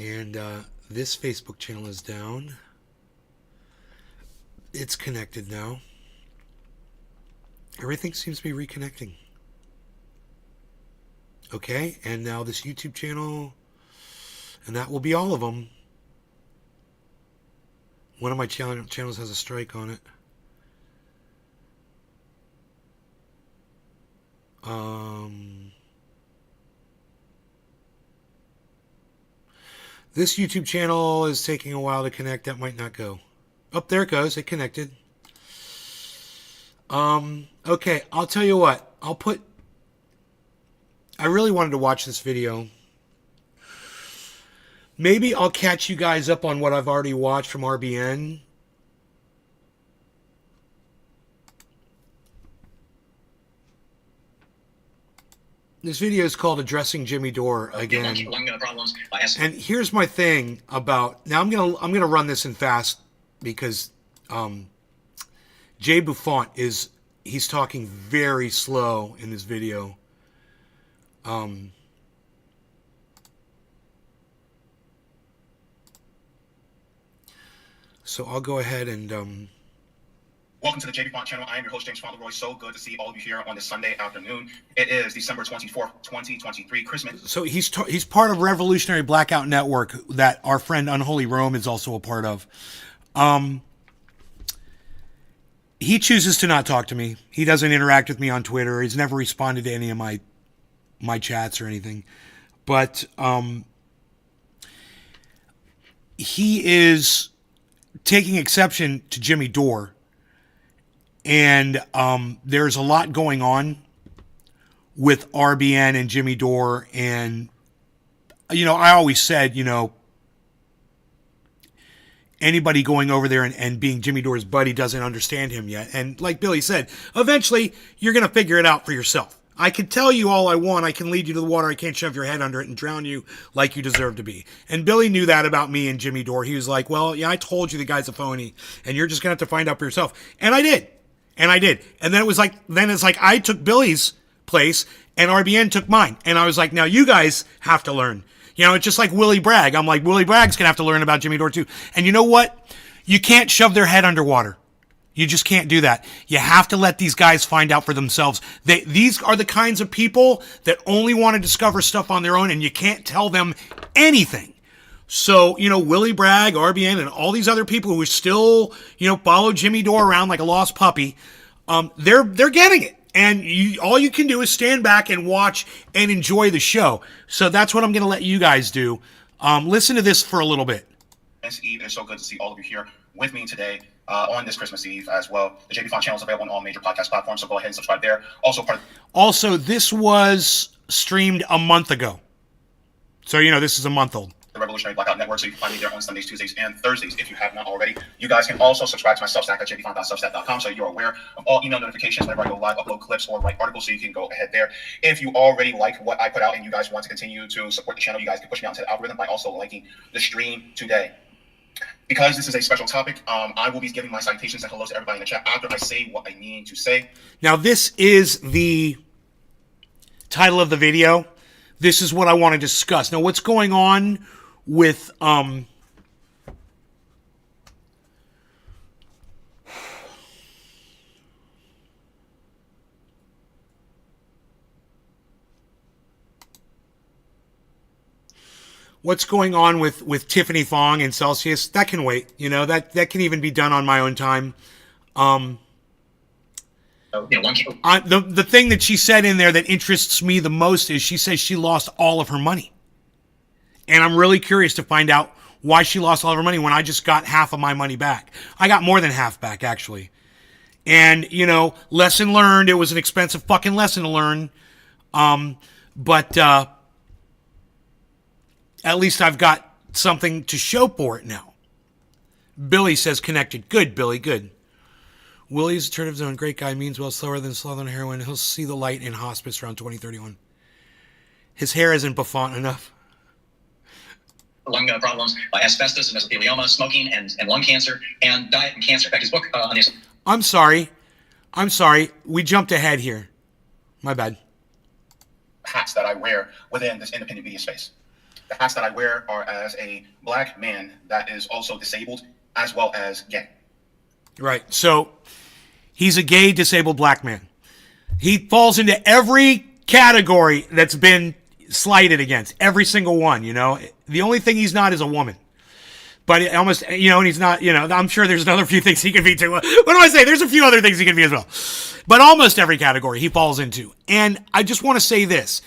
And this Facebook channel is down. It's connected now. Everything seems to be reconnecting. Okay, and now this YouTube channel, and that will be all of them. One of my channels has a strike on it. This YouTube channel is taking a while to connect. That might not go. Oh, there it goes. It connected. Okay, I'll tell you what. I really wanted to watch this video. Maybe I'll catch you guys up on what I've already watched from RBN. This video is called Addressing Jimmy Dore again. And here's my thing about, now I'm gonna run this in fast because Jay Buffont he's talking very slow in this video. So I'll go ahead and welcome to the Jay Buffont channel. I am your host, James Fauntleroy. So good to see all of you here on this Sunday afternoon. It is December 24th, 2023, Christmas. So he's part of Revolutionary Blackout Network that our friend Unholy Rome is also a part of. He chooses to not talk to me. He doesn't interact with me on Twitter. He's never responded to any of my chats or anything. But he is taking exception to Jimmy Dore. And there's a lot going on with RBN and Jimmy Dore. And, I always said, anybody going over there and being Jimmy Dore's buddy doesn't understand him yet. And like Billy said, eventually you're going to figure it out for yourself. I can tell you all I want. I can lead you to the water. I can't shove your head under it and drown you like you deserve to be. And Billy knew that about me and Jimmy Dore. He was like, well, yeah, I told you the guy's a phony and you're just going to have to find out for yourself. And I did. And then it's like I took Billy's place and RBN took mine. And I was like, now you guys have to learn. It's just like Willie Bragg. I'm like, Willie Bragg's going to have to learn about Jimmy Dore too. And you know what? You can't shove their head underwater. You just can't do that. You have to let these guys find out for themselves. These are the kinds of people that only want to discover stuff on their own, and you can't tell them anything. So, Willie Bragg, RBN, and all these other people who still, follow Jimmy Dore around like a lost puppy, they're getting it. And all you can do is stand back and watch and enjoy the show. So that's what I'm going to let you guys do. Listen to this for a little bit. Eve, it's so good to see all of you here with me today on this Christmas Eve as well. The Jay Buffont channel is available on all major podcast platforms, so go ahead and subscribe there. Also, this was streamed a month ago. So, this is a month old. The Revolutionary Blackout Network, so you can find me there on Sundays, Tuesdays, and Thursdays if you have not already. You guys can also subscribe to my Substack at jbuffont.substack.com so you're aware of all email notifications whenever I go live, upload clips, or write articles, so you can go ahead there. If you already like what I put out and you guys want to continue to support the channel, you guys can push me out to the algorithm by also liking the stream today. Because this is a special topic, I will be giving my citations and hellos to everybody in the chat after I say what I need to say. Now, this is the title of the video. This is what I want to discuss. Now, what's going on with what's going on with Tiffany Fong and Celsius, that can wait. That can even be done on my own time. The thing that she said in there that interests me the most is she says she lost all of her money. And I'm really curious to find out why she lost all of her money when I just got half of my money back. I got more than half back, actually. And, lesson learned. It was an expensive fucking lesson to learn. But at least I've got something to show for it now. Billy says connected. Good, Billy, good. Willie's alternative zone. Great guy. Means well, slower than slow on heroin. He'll see the light in hospice around 2031. His hair isn't Buffont enough. Lung problems, asbestos and mesothelioma, smoking and lung cancer, and diet and cancer. In fact, his book on his... I'm sorry. We jumped ahead here. My bad. Hats that I wear within this independent media space. The hats that I wear are as a black man that is also disabled as well as gay. Right. So he's a gay, disabled black man. He falls into every category that's been slighted against. Every single one, you know. The only thing he's not is a woman. But almost, you know, and he's not, you know, I'm sure there's another few things he could be too. What do I say? There's a few other things he could be as well. But almost every category he falls into. And I just want to say this.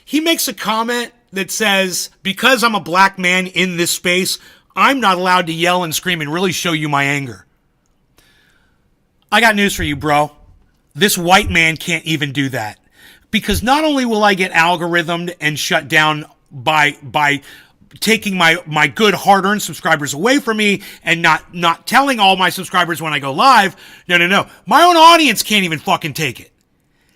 He makes a comment that says, because I'm a black man in this space, I'm not allowed to yell and scream and really show you my anger. I got news for you, bro. This white man can't even do that. Because not only will I get algorithmed and shut down by taking my good hard-earned subscribers away from me and not telling all my subscribers when I go live. No. My own audience can't even fucking take it.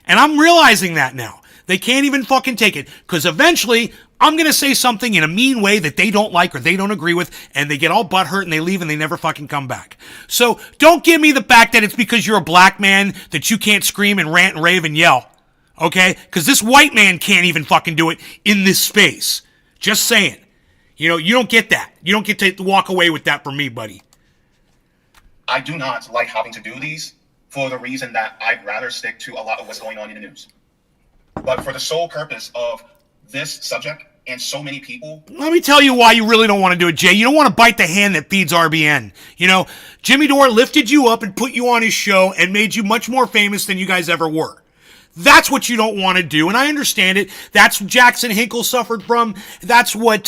And I'm realizing that now. They can't even fucking take it. Because eventually, I'm going to say something in a mean way that they don't like or they don't agree with, and they get all butthurt and they leave and they never fucking come back. So don't give me the fact that it's because you're a black man that you can't scream and rant and rave and yell. Okay? Because this white man can't even fucking do it in this space. Just saying. You know, you don't get that. You don't get to walk away with that from me, buddy. I do not like having to do these for the reason that I'd rather stick to a lot of what's going on in the news. But for the sole purpose of this subject and so many people... Let me tell you why you really don't want to do it, Jay. You don't want to bite the hand that feeds RBN. You know, Jimmy Dore lifted you up and put you on his show and made you much more famous than you guys ever were. That's what you don't want to do, and I understand it. That's what Jackson Hinkle suffered from. That's what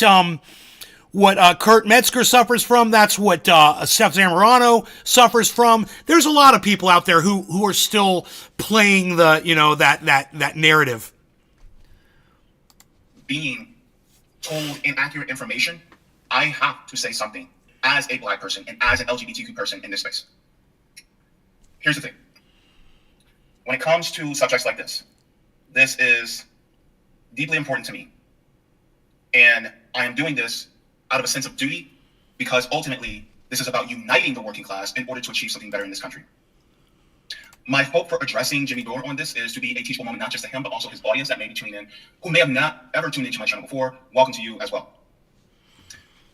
Kurt Metzger suffers from. That's what Steph Zamorano suffers from. There's a lot of people out there who are still playing the, you know, that narrative. Being told inaccurate information, I have to say something as a black person and as an LGBTQ person in this space. Here's the thing. When it comes to subjects like this is deeply important to me. And I am doing this out of a sense of duty because ultimately this is about uniting the working class in order to achieve something better in this country. My hope for addressing Jimmy Dore on this is to be a teachable moment, not just to him, but also his audience that may be tuning in, who may have not ever tuned into my channel before. Welcome to you as well.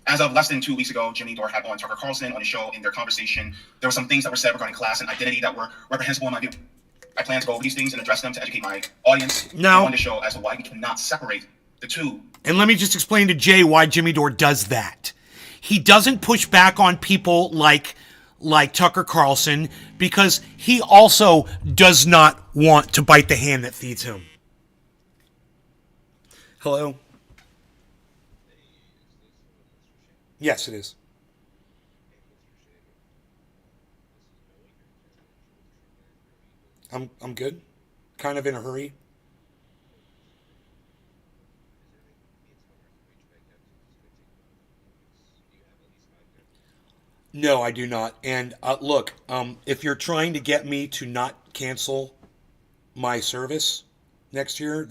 As of less than 2 weeks ago, Jimmy Dore had on Tucker Carlson on his show. In their conversation, there were some things that were said regarding class and identity that were reprehensible in my view. I plan to go over these things and address them to educate my audience on the show as to why we cannot separate the two. And let me just explain to Jay why Jimmy Dore does that. He doesn't push back on people like Tucker Carlson because he also does not want to bite the hand that feeds him. Hello? Yes, it is. I'm good. Kind of in a hurry. No, I do not. And look, if you're trying to get me to not cancel my service next year,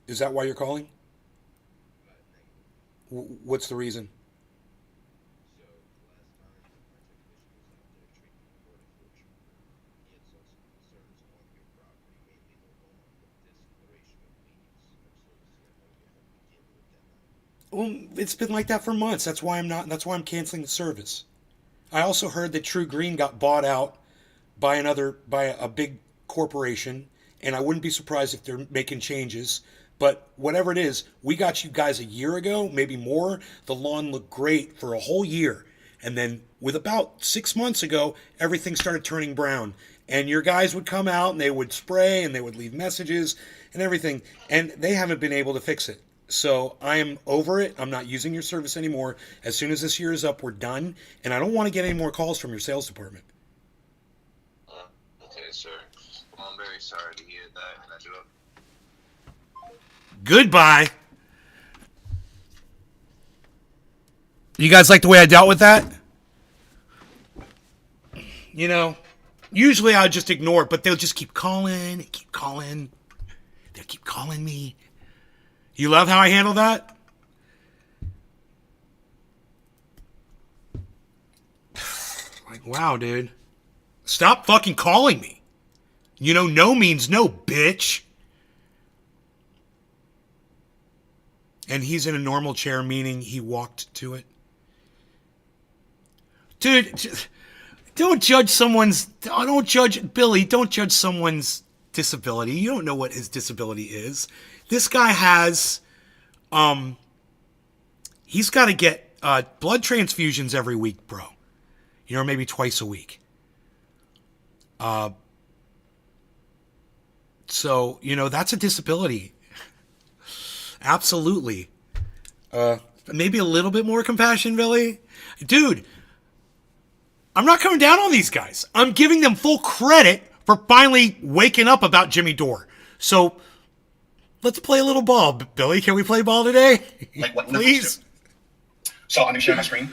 is that why you're calling? What's the reason? Well, it's been like that for months. That's why I'm canceling the service. I also heard that True Green got bought out by a big corporation, and I wouldn't be surprised if they're making changes. But whatever it is, we got you guys a year ago, maybe more. The lawn looked great for a whole year. And then with about 6 months ago, everything started turning brown. And your guys would come out and they would spray and they would leave messages and everything. And they haven't been able to fix it. So I am over it. I'm not using your service anymore. As soon as this year is up, we're done. And I don't want to get any more calls from your sales department. Okay, sir. Well, I'm very sorry to hear that. And I do. Goodbye. You guys like the way I dealt with that? You know, usually I'll just ignore it, but they'll just keep calling. They'll keep calling me. You love how I handle that? Like, wow, dude. Stop fucking calling me. You know, no means no, bitch. And he's in a normal chair, meaning he walked to it. Dude, don't judge someone's... Don't judge... Billy, don't judge someone's disability. You don't know what his disability is. This guy has... he's got to get blood transfusions every week, bro. You know, maybe twice a week. So, you know, that's a disability. Absolutely. Maybe a little bit more compassion, Billy. Dude, I'm not coming down on these guys. I'm giving them full credit for finally waking up about Jimmy Dore. So, let's play a little ball, Billy. Can we play ball today? Like what Please? So I'm going to share my screen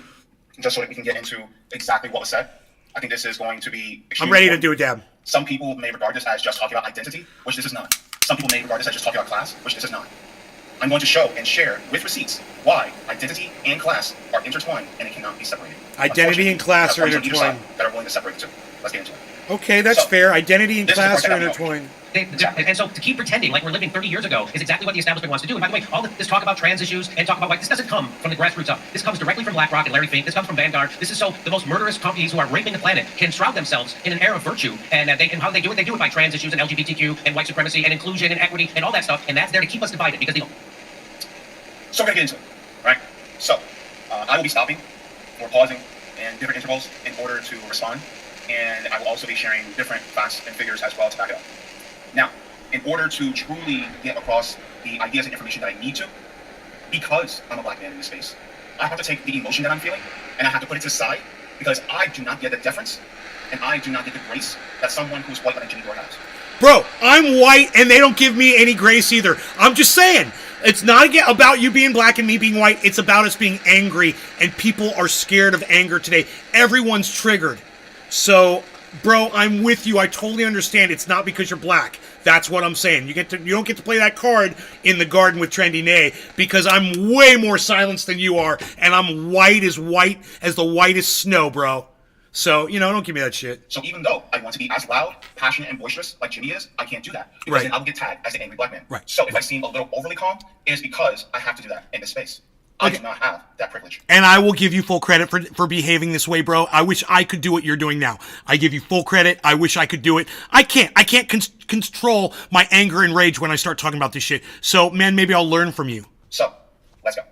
just so that we can get into exactly what was said. I think this is going to be I'm ready to do it, Dad. Some people may regard this as just talking about identity, which this is not. Some people may regard this as just talking about class, which this is not. I'm going to show and share with receipts why identity and class are intertwined and it cannot be separated. Identity and class are intertwined. That are willing to separate the two. Let's get into it. Okay, that's fair. Identity and this is the class part are that I know. intertwined. And so to keep pretending like we're living 30 years ago is exactly what the establishment wants to do. And by the way, all this talk about trans issues and talk about white, this doesn't come from the grassroots up. This comes directly from BlackRock and Larry Fink. This comes from Vanguard. This is so the most murderous companies who are raping the planet can shroud themselves in an air of virtue. And how they do it by trans issues and LGBTQ and white supremacy and inclusion and equity and all that stuff. And that's there to keep us divided because they don't. So we're going to get into it, right? So I will be stopping or pausing in different intervals in order to respond. And I will also be sharing different facts and figures as well to back it up. Now, in order to truly get across the ideas and information that I need to, because I'm a black man in this space, I have to take the emotion that I'm feeling and I have to put it to the side because I do not get the deference and I do not get the grace that someone who's white like Jimmy Dore has. Bro, I'm white and they don't give me any grace either. I'm just saying. It's not about you being black and me being white. It's about us being angry, and people are scared of anger today. Everyone's triggered. So, bro, I'm with you. I totally understand. It's not because you're black. That's what I'm saying. You don't get to play that card in the garden with Trendy Nay because I'm way more silenced than you are, and I'm white as the whitest snow, bro. So, don't give me that shit. So even though I want to be as loud, passionate, and boisterous like Jimmy is, I can't do that. Because then I will get tagged as the angry black man. Right. So if I seem a little overly calm, it is because I have to do that in this space. I do not have that privilege. And I will give you full credit for behaving this way, bro. I wish I could do what you're doing now. I give you full credit. I wish I could do it. I can't control my anger and rage when I start talking about this shit. So, man, maybe I'll learn from you. So, let's go.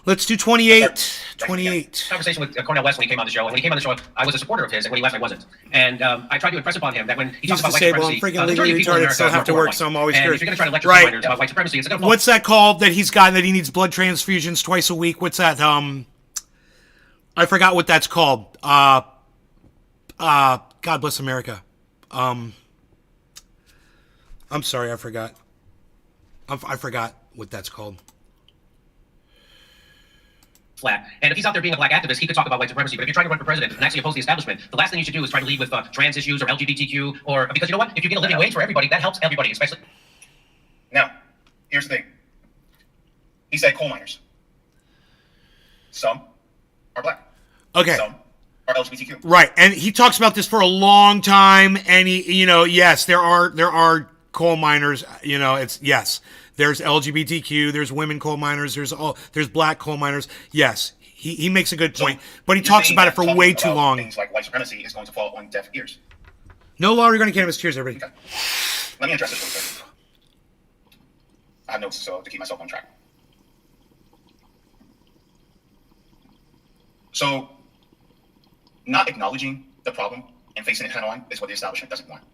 Let's do 28. 28. Conversation with Cornel West when he came on the show. And when he came on the show, I was a supporter of his, and when he left, I wasn't. And I tried to impress upon him that when he talks about white supremacy, I'm freaking the majority of legally people in retarded, America so I have to are work, white. so I'm always And curious. if you're going to try to lecture Right. minors about white supremacy, it's going to fall. What's that called that he's got that he needs blood transfusions twice a week? What's that? I forgot what that's called. God bless America. I'm sorry, I forgot. I forgot what that's called. Flat. And if he's out there being a black activist, he could talk about white supremacy. But if you're trying to run for president and actually oppose the establishment, the last thing you should do is try to lead with trans issues or LGBTQ or because you know what? If you get a living wage for everybody, that helps everybody, especially. Now, here's the thing. He said coal miners. Some are black. Okay. Some are LGBTQ. Right, and he talks about this for a long time, and yes, there are coal miners. There's LGBTQ, there's women coal miners, there's black coal miners. Yes, he makes a good point, but he talks about it for way too long. Things like white supremacy is going to fall on deaf ears. No law regarding cannabis. Cheers, everybody. Okay. Let me address this real quick. I have notes so to keep myself on track. So, not acknowledging the problem and facing it head on is what the establishment doesn't want.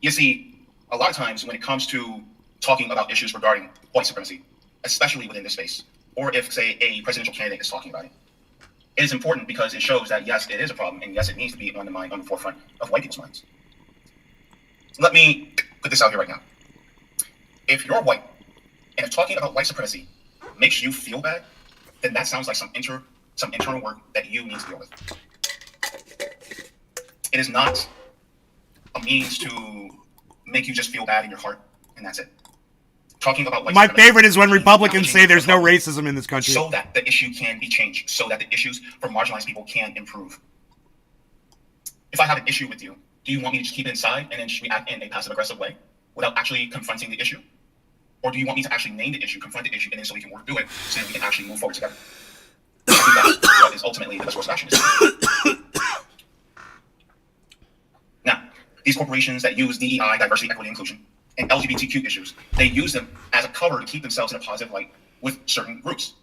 You see, a lot of times when it comes to talking about issues regarding white supremacy, especially within this space, or if, say, a presidential candidate is talking about it, it is important because it shows that, yes, it is a problem, and yes, it needs to be on the forefront of white people's minds. Let me put this out here right now. If you're white, and if talking about white supremacy makes you feel bad, then that sounds like some internal work that you need to deal with. It is not a means to make you just feel bad in your heart, and that's it. Talking about white supremacy. My favorite is when Republicans say there's no racism in this country. So that the issue can be changed, so that the issues for marginalized people can improve. If I have an issue with you, do you want me to just keep it inside and then just react in a passive-aggressive way without actually confronting the issue? Or do you want me to actually name the issue, confront the issue, and then so we can work through it, so that we can actually move forward together? I think that's what is ultimately the best course of action. Now, these corporations that use DEI, diversity, equity, inclusion, and LGBTQ issues, they use them as a cover to keep themselves in a positive light with certain groups.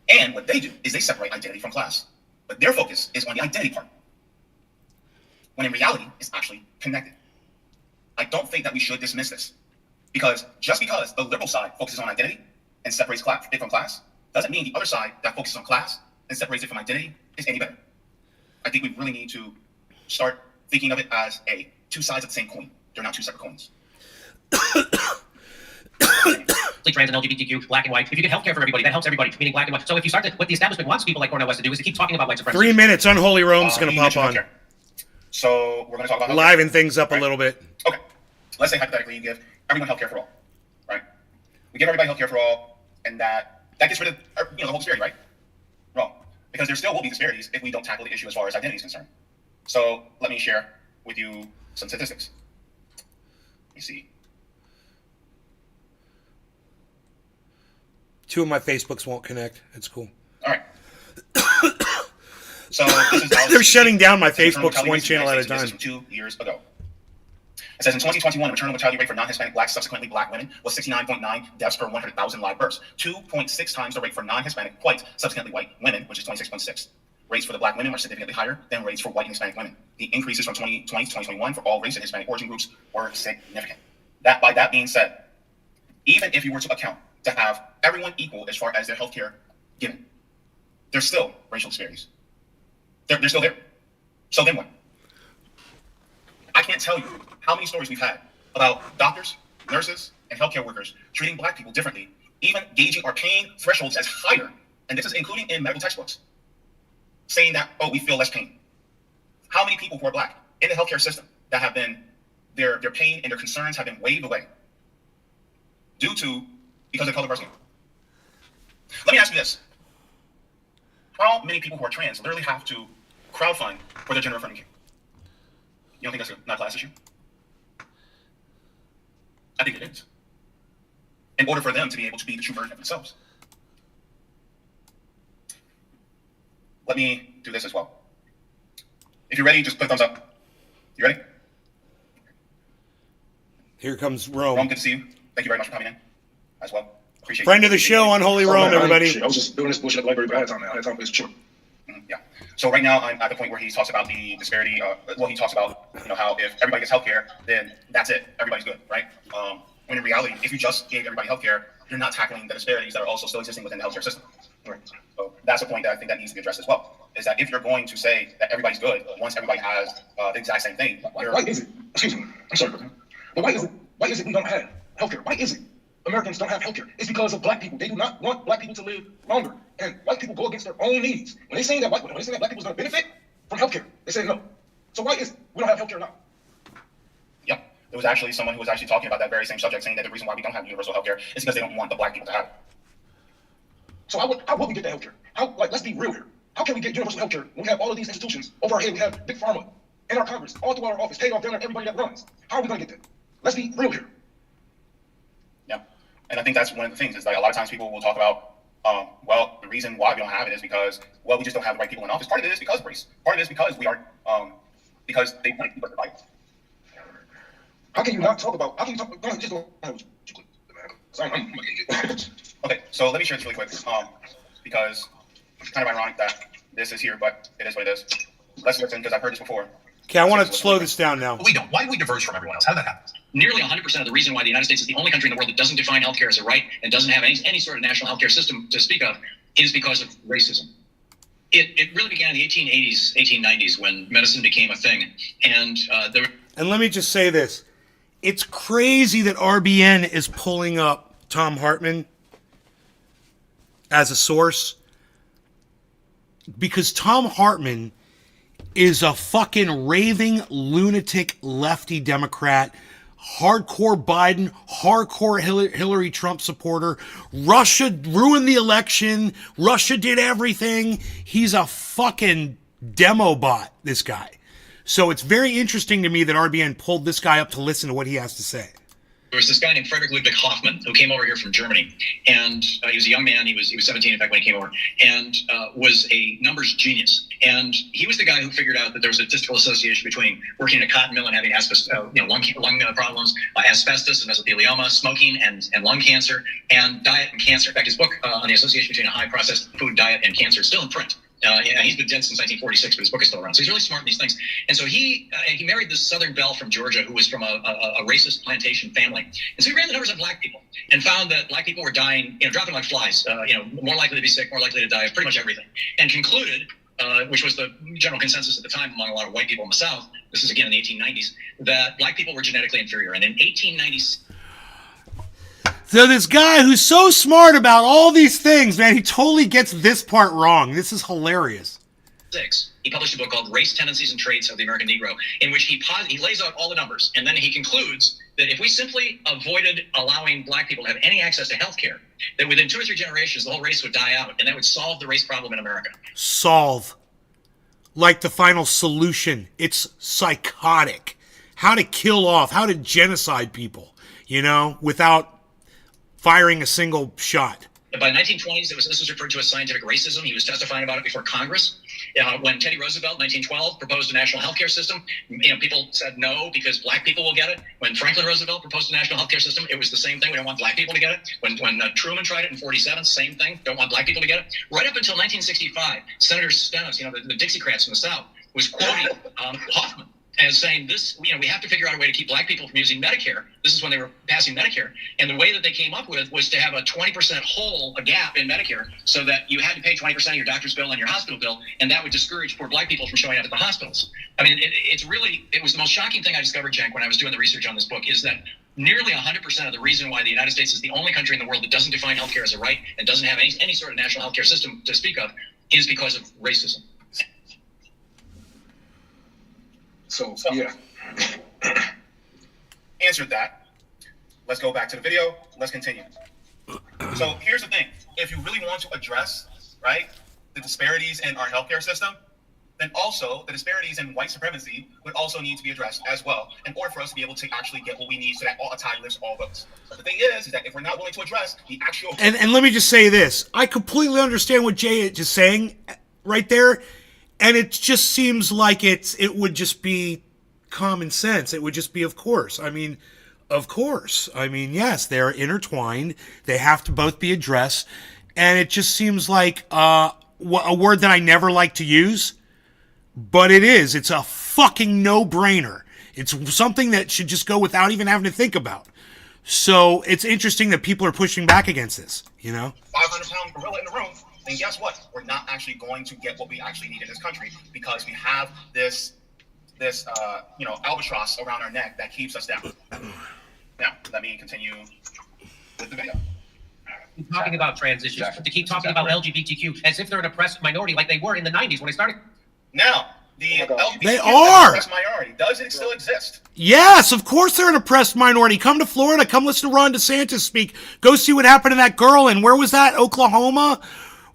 And what they do is they separate identity from class. But their focus is on the identity part, when in reality, it's actually connected. I don't think that we should dismiss this, because just because the liberal side focuses on identity and separates it from class, doesn't mean the other side that focuses on class and separates it from identity is any better. I think we really need to start thinking of it as two sides of the same coin. They're not two separate coins. Like trans and LGBTQ, black and white. If you get healthcare for everybody, that helps everybody, meaning black and white. So if you start to, what the establishment wants people like Cornel West to do is to keep talking about white supremacy. 3 minutes, Unholy Rome's going to pop on. Healthcare. So we're going to talk about healthcare. Liven things up a little bit. Okay. Let's say hypothetically you give everyone healthcare for all, right? We give everybody healthcare for all, and that gets rid of the whole disparity, right? Wrong. Because there still will be disparities if we don't tackle the issue as far as identity is concerned. So let me share with you some statistics. Let me see. 2 of my Facebooks won't connect. It's cool. All right. So this is they're shutting down my Facebooks one channel at a time. This is from 2 years ago. It says in 2021, the maternal mortality rate for non-Hispanic Black, subsequently Black women, was 69.9 deaths per 100,000 live births, 2.6 times the rate for non-Hispanic white, subsequently white women, which is 26.6. Rates for the Black women are significantly higher than rates for white and Hispanic women. The increases from 2020 to 2021 for all race and Hispanic origin groups were significant. By that being said, even if you were to account to have everyone equal as far as their healthcare given, there's still racial disparities. They're still there. So then what? I can't tell you how many stories we've had about doctors, nurses, and healthcare workers treating Black people differently, even gauging our pain thresholds as higher, and this is including in medical textbooks, saying that, oh, we feel less pain. How many people who are Black in the healthcare system that have been, their pain and their concerns have been waved away because of the color of our skin? Let me ask you this. How many people who are trans literally have to crowdfund for their gender affirming care? You don't think that's not a class issue? I think it is. In order for them to be able to be the true version of themselves. Let me do this as well. If you're ready, just put a thumbs up. You ready? Here comes Rome. Rome, good to see you. Thank you very much for coming in as well. Appreciate Friend of the show, Unholy Rome, everybody. I was just doing this bullshit at the library, but I had time now. I had time for this short. Yeah. So right now I'm at the point where he talks about the disparity. He talks about how if everybody gets healthcare, then that's it. Everybody's good, right? When in reality, if you just gave everybody healthcare, you're not tackling the disparities that are also still existing within the healthcare system. Right. So that's a point that I think that needs to be addressed as well. Is that if you're going to say that everybody's good once everybody has the exact same thing, why is it? Excuse me. I'm sorry, but why is it we don't have healthcare? Why is it Americans don't have healthcare? It's because of Black people. They do not want Black people to live longer, and white people go against their own needs. When they say that Black people are going to benefit from healthcare, they say no. So why is it we don't have healthcare now? Yeah, there was actually someone who was actually talking about that very same subject, saying that the reason why we don't have universal healthcare is because they don't want the Black people to have it. So how will we get that healthcare? Let's be real here. How can we get universal healthcare when we have all of these institutions over our head? We have Big Pharma in our Congress, all through our office, paid off down there everybody that runs. How are we going to get that? Let's be real here. Yeah, and I think that's one of the things is like a lot of times people will talk about, the reason why we don't have it is because, we just don't have the right people in office. Part of it is because of race. Part of it is because we are, because they want to keep us divided. How can you not talk about, just don't Okay, so let me share this really quick, because it's kind of ironic that this is here, but it is what it is. Let's listen, because I've heard this before. Okay, I want to slow this down now. We don't. Why do we diverge from everyone else? How did that happen? Nearly 100% of the reason why the United States is the only country in the world that doesn't define healthcare as a right and doesn't have any sort of national healthcare system to speak of is because of racism. It really began in the 1880s, 1890s when medicine became a thing. And let me just say this. It's crazy that RBN is pulling up Tom Hartman as a source, because Tom Hartman is a fucking raving lunatic lefty Democrat, hardcore Biden, hardcore Hillary Trump supporter. Russia ruined the election. Russia did everything. He's a fucking demo bot, this guy. So it's very interesting to me that RBN pulled this guy up to listen to what he has to say. There was this guy named Frederick Ludwig Hoffman who came over here from Germany, and he was a young man. He was 17, in fact, when he came over, and was a numbers genius. And he was the guy who figured out that there was a statistical association between working in a cotton mill and having lung problems, asbestos and mesothelioma, smoking and lung cancer, and diet and cancer. In fact, his book on the association between a high processed food diet and cancer is still in print. He's been dead since 1946, but his book is still around. So he's really smart in these things. And so he married this Southern belle from Georgia who was from a racist plantation family. And so he ran the numbers on black people and found that black people were dying, dropping like flies, more likely to be sick, more likely to die of pretty much everything. And concluded, which was the general consensus at the time among a lot of white people in the South, this is again in the 1890s, that black people were genetically inferior. And in 1896, so this guy who's so smart about all these things, man, he totally gets this part wrong. This is hilarious. he published a book called Race, Tendencies, and Traits of the American Negro, in which he lays out all the numbers. And then he concludes that if we simply avoided allowing black people to have any access to health care, that within 2 or 3 generations, the whole race would die out, and that would solve the race problem in America. Solve. Like the final solution. It's psychotic. How to kill off, how to genocide people, without firing a single shot. By the 1920s, this was referred to as scientific racism. He was testifying about it before Congress. When Teddy Roosevelt, 1912, proposed a national healthcare system, people said no because black people will get it. When Franklin Roosevelt proposed a national healthcare system, it was the same thing. We don't want black people to get it. When Truman tried it in 47, same thing. Don't want black people to get it. Right up until 1965, Senator Stennis, the Dixiecrats from the South, was quoting Hoffman as saying this, we have to figure out a way to keep black people from using Medicare. This is when they were passing Medicare. And the way that they came up with was to have a 20% hole, a gap in Medicare, so that you had to pay 20% of your doctor's bill and your hospital bill, and that would discourage poor black people from showing up at the hospitals. I mean, it was the most shocking thing I discovered, Cenk, when I was doing the research on this book, is that nearly 100% of the reason why the United States is the only country in the world that doesn't define healthcare as a right and doesn't have any sort of national healthcare system to speak of is because of racism. So yeah. Answered that. Let's go back to the video. Let's continue. So here's the thing. If you really want to address, right, the disparities in our healthcare system, then also the disparities in white supremacy would also need to be addressed as well in order for us to be able to actually get what we need so that a tie lifts all votes. But the thing is that if we're not willing to address the actual... And let me just say this. I completely understand what Jay is just saying right there, and it just seems like it would just be common sense. It would just be, of course. I mean, yes, they're intertwined. They have to both be addressed. And it just seems like a word that I never like to use, but it is. It's a fucking no-brainer. It's something that should just go without even having to think about. So it's interesting that people are pushing back against this, 500-pound gorilla in the room, then guess what? We're not actually going to get what we actually need in this country because we have this albatross around our neck that keeps us down. Now, let me continue with the video. Talking about trans issues, to keep talking about LGBTQ as if they're an oppressed minority like they were in the 90s when I started. Now, the LGBTQ they are oppressed minority. Does it still exist? Yes, of course they're an oppressed minority. Come to Florida. Come listen to Ron DeSantis speak. Go see what happened to that girl in, where was that, Oklahoma?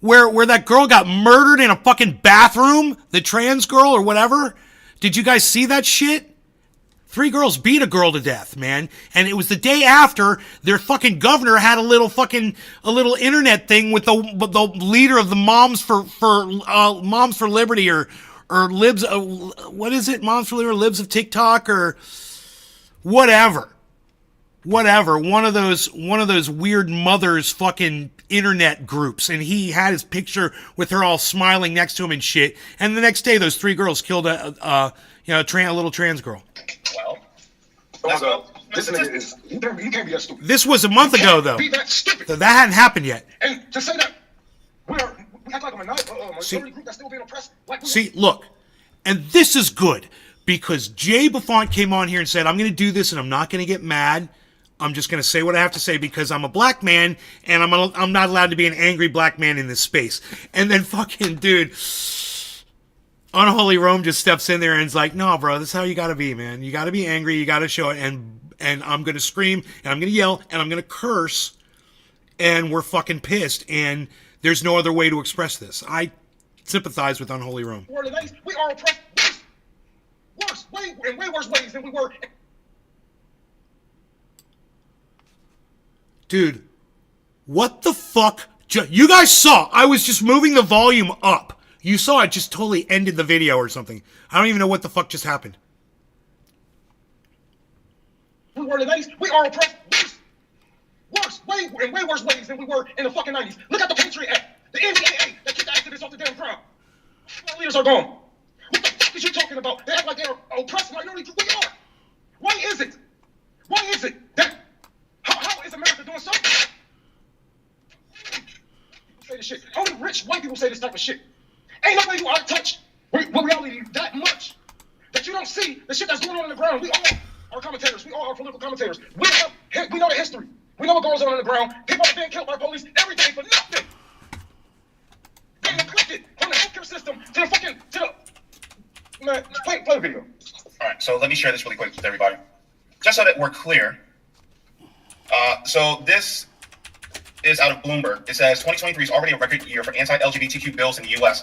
Where that girl got murdered in a fucking bathroom? The trans girl or whatever? Did you guys see that shit? 3 girls beat a girl to death, man. And it was the day after their fucking governor had a little internet thing with the leader of the Moms for Liberty or Libs. What is it? Moms for Liberty or Libs of TikTok or whatever. One of those weird mothers fucking internet groups, and he had his picture with her all smiling next to him and shit. And the next day, those 3 girls killed a little trans girl. Well, this nigga is, you can't be that stupid. This was a month ago, though. Be that stupid. So that hadn't happened yet. And to say that we act like a minority group that's still being oppressed. See, look, and this is good because Jay Buffont came on here and said, I'm going to do this and I'm not going to get mad. I'm just going to say what I have to say because I'm a black man and I'm not allowed to be an angry black man in this space. And then fucking dude, Unholy Rome just steps in there and is like, no, bro, this is how you got to be, man. You got to be angry. You got to show it. And I'm going to scream and I'm going to yell and I'm going to curse and we're fucking pissed. And there's no other way to express this. I sympathize with Unholy Rome. We are oppressed worse, in way worse ways than we were. Dude, what the fuck? You guys saw, I was just moving the volume up. You saw it just totally ended the video or something. I don't even know what the fuck just happened. We were in the 90s. We are oppressed in way worse ways than we were in the fucking 90s. Look at the Patriot Act, the NDAA that kicked the activists off the damn ground. Our leaders are gone. What the fuck is you talking about? They act like they're oppressed minority group. We are. Why is it? Why is it that how is America doing something? People say this shit. Only rich white people say this type of shit. Ain't nobody who out of touch with reality that much that you don't see the shit that's going on the ground. We all are commentators. We all are political commentators. We know the history. We know what goes on the ground. People are being killed by police every day for nothing. They neglected from the healthcare system to the man. Play the video. All right, so let me share this really quick with everybody, just so that we're clear. So this is out of Bloomberg. It says 2023 is already a record year for anti-LGBTQ bills in the U.S.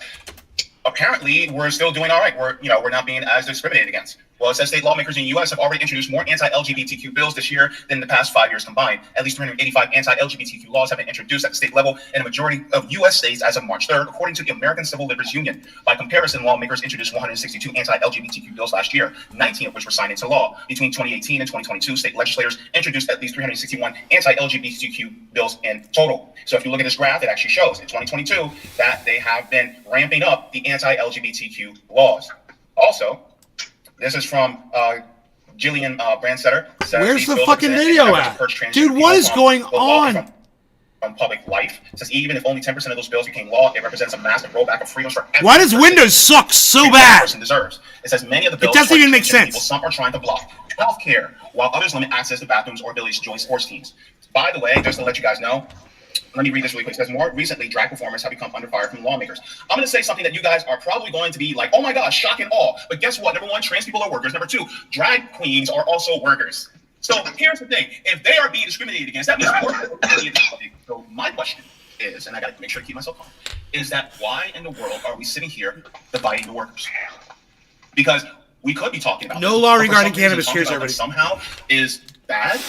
Apparently, we're still doing all right. We're not being as discriminated against. Well, it says state lawmakers in the U.S. have already introduced more anti-LGBTQ bills this year than the past 5 years combined. At least 385 anti-LGBTQ laws have been introduced at the state level in a majority of U.S. states as of March 3rd, according to the American Civil Liberties Union. By comparison, lawmakers introduced 162 anti-LGBTQ bills last year, 19 of which were signed into law. Between 2018 and 2022, state legislators introduced at least 361 anti-LGBTQ bills in total. So if you look at this graph, it actually shows in 2022 that they have been ramping up the anti-LGBTQ laws. Also, this is from Jillian Brandstetter. Where's the fucking video at? Dude, what is going on? From public life. It says even if only 10% of those bills became law, it represents a massive rollback of freedoms for everyone. Why does Windows suck so bad? Deserves. It says many of the bills doesn't even make sense. People, some are trying to block health care, while others limit access to bathrooms or ability to join sports teams. By the way, just to let you guys know, let me read this really quick. It says more recently, drag performers have become under fire from lawmakers. I'm going to say something that you guys are probably going to be like, oh my God, shock and awe. But guess what? Number one, trans people are workers. Number two, drag queens are also workers. So here's the thing. If they are being discriminated against, that means more. So my question is, and I got to make sure to keep myself calm, is that why in the world are we sitting here dividing the workers? Because we could be talking about no law regarding cannabis. Cheers, everybody. Somehow is bad.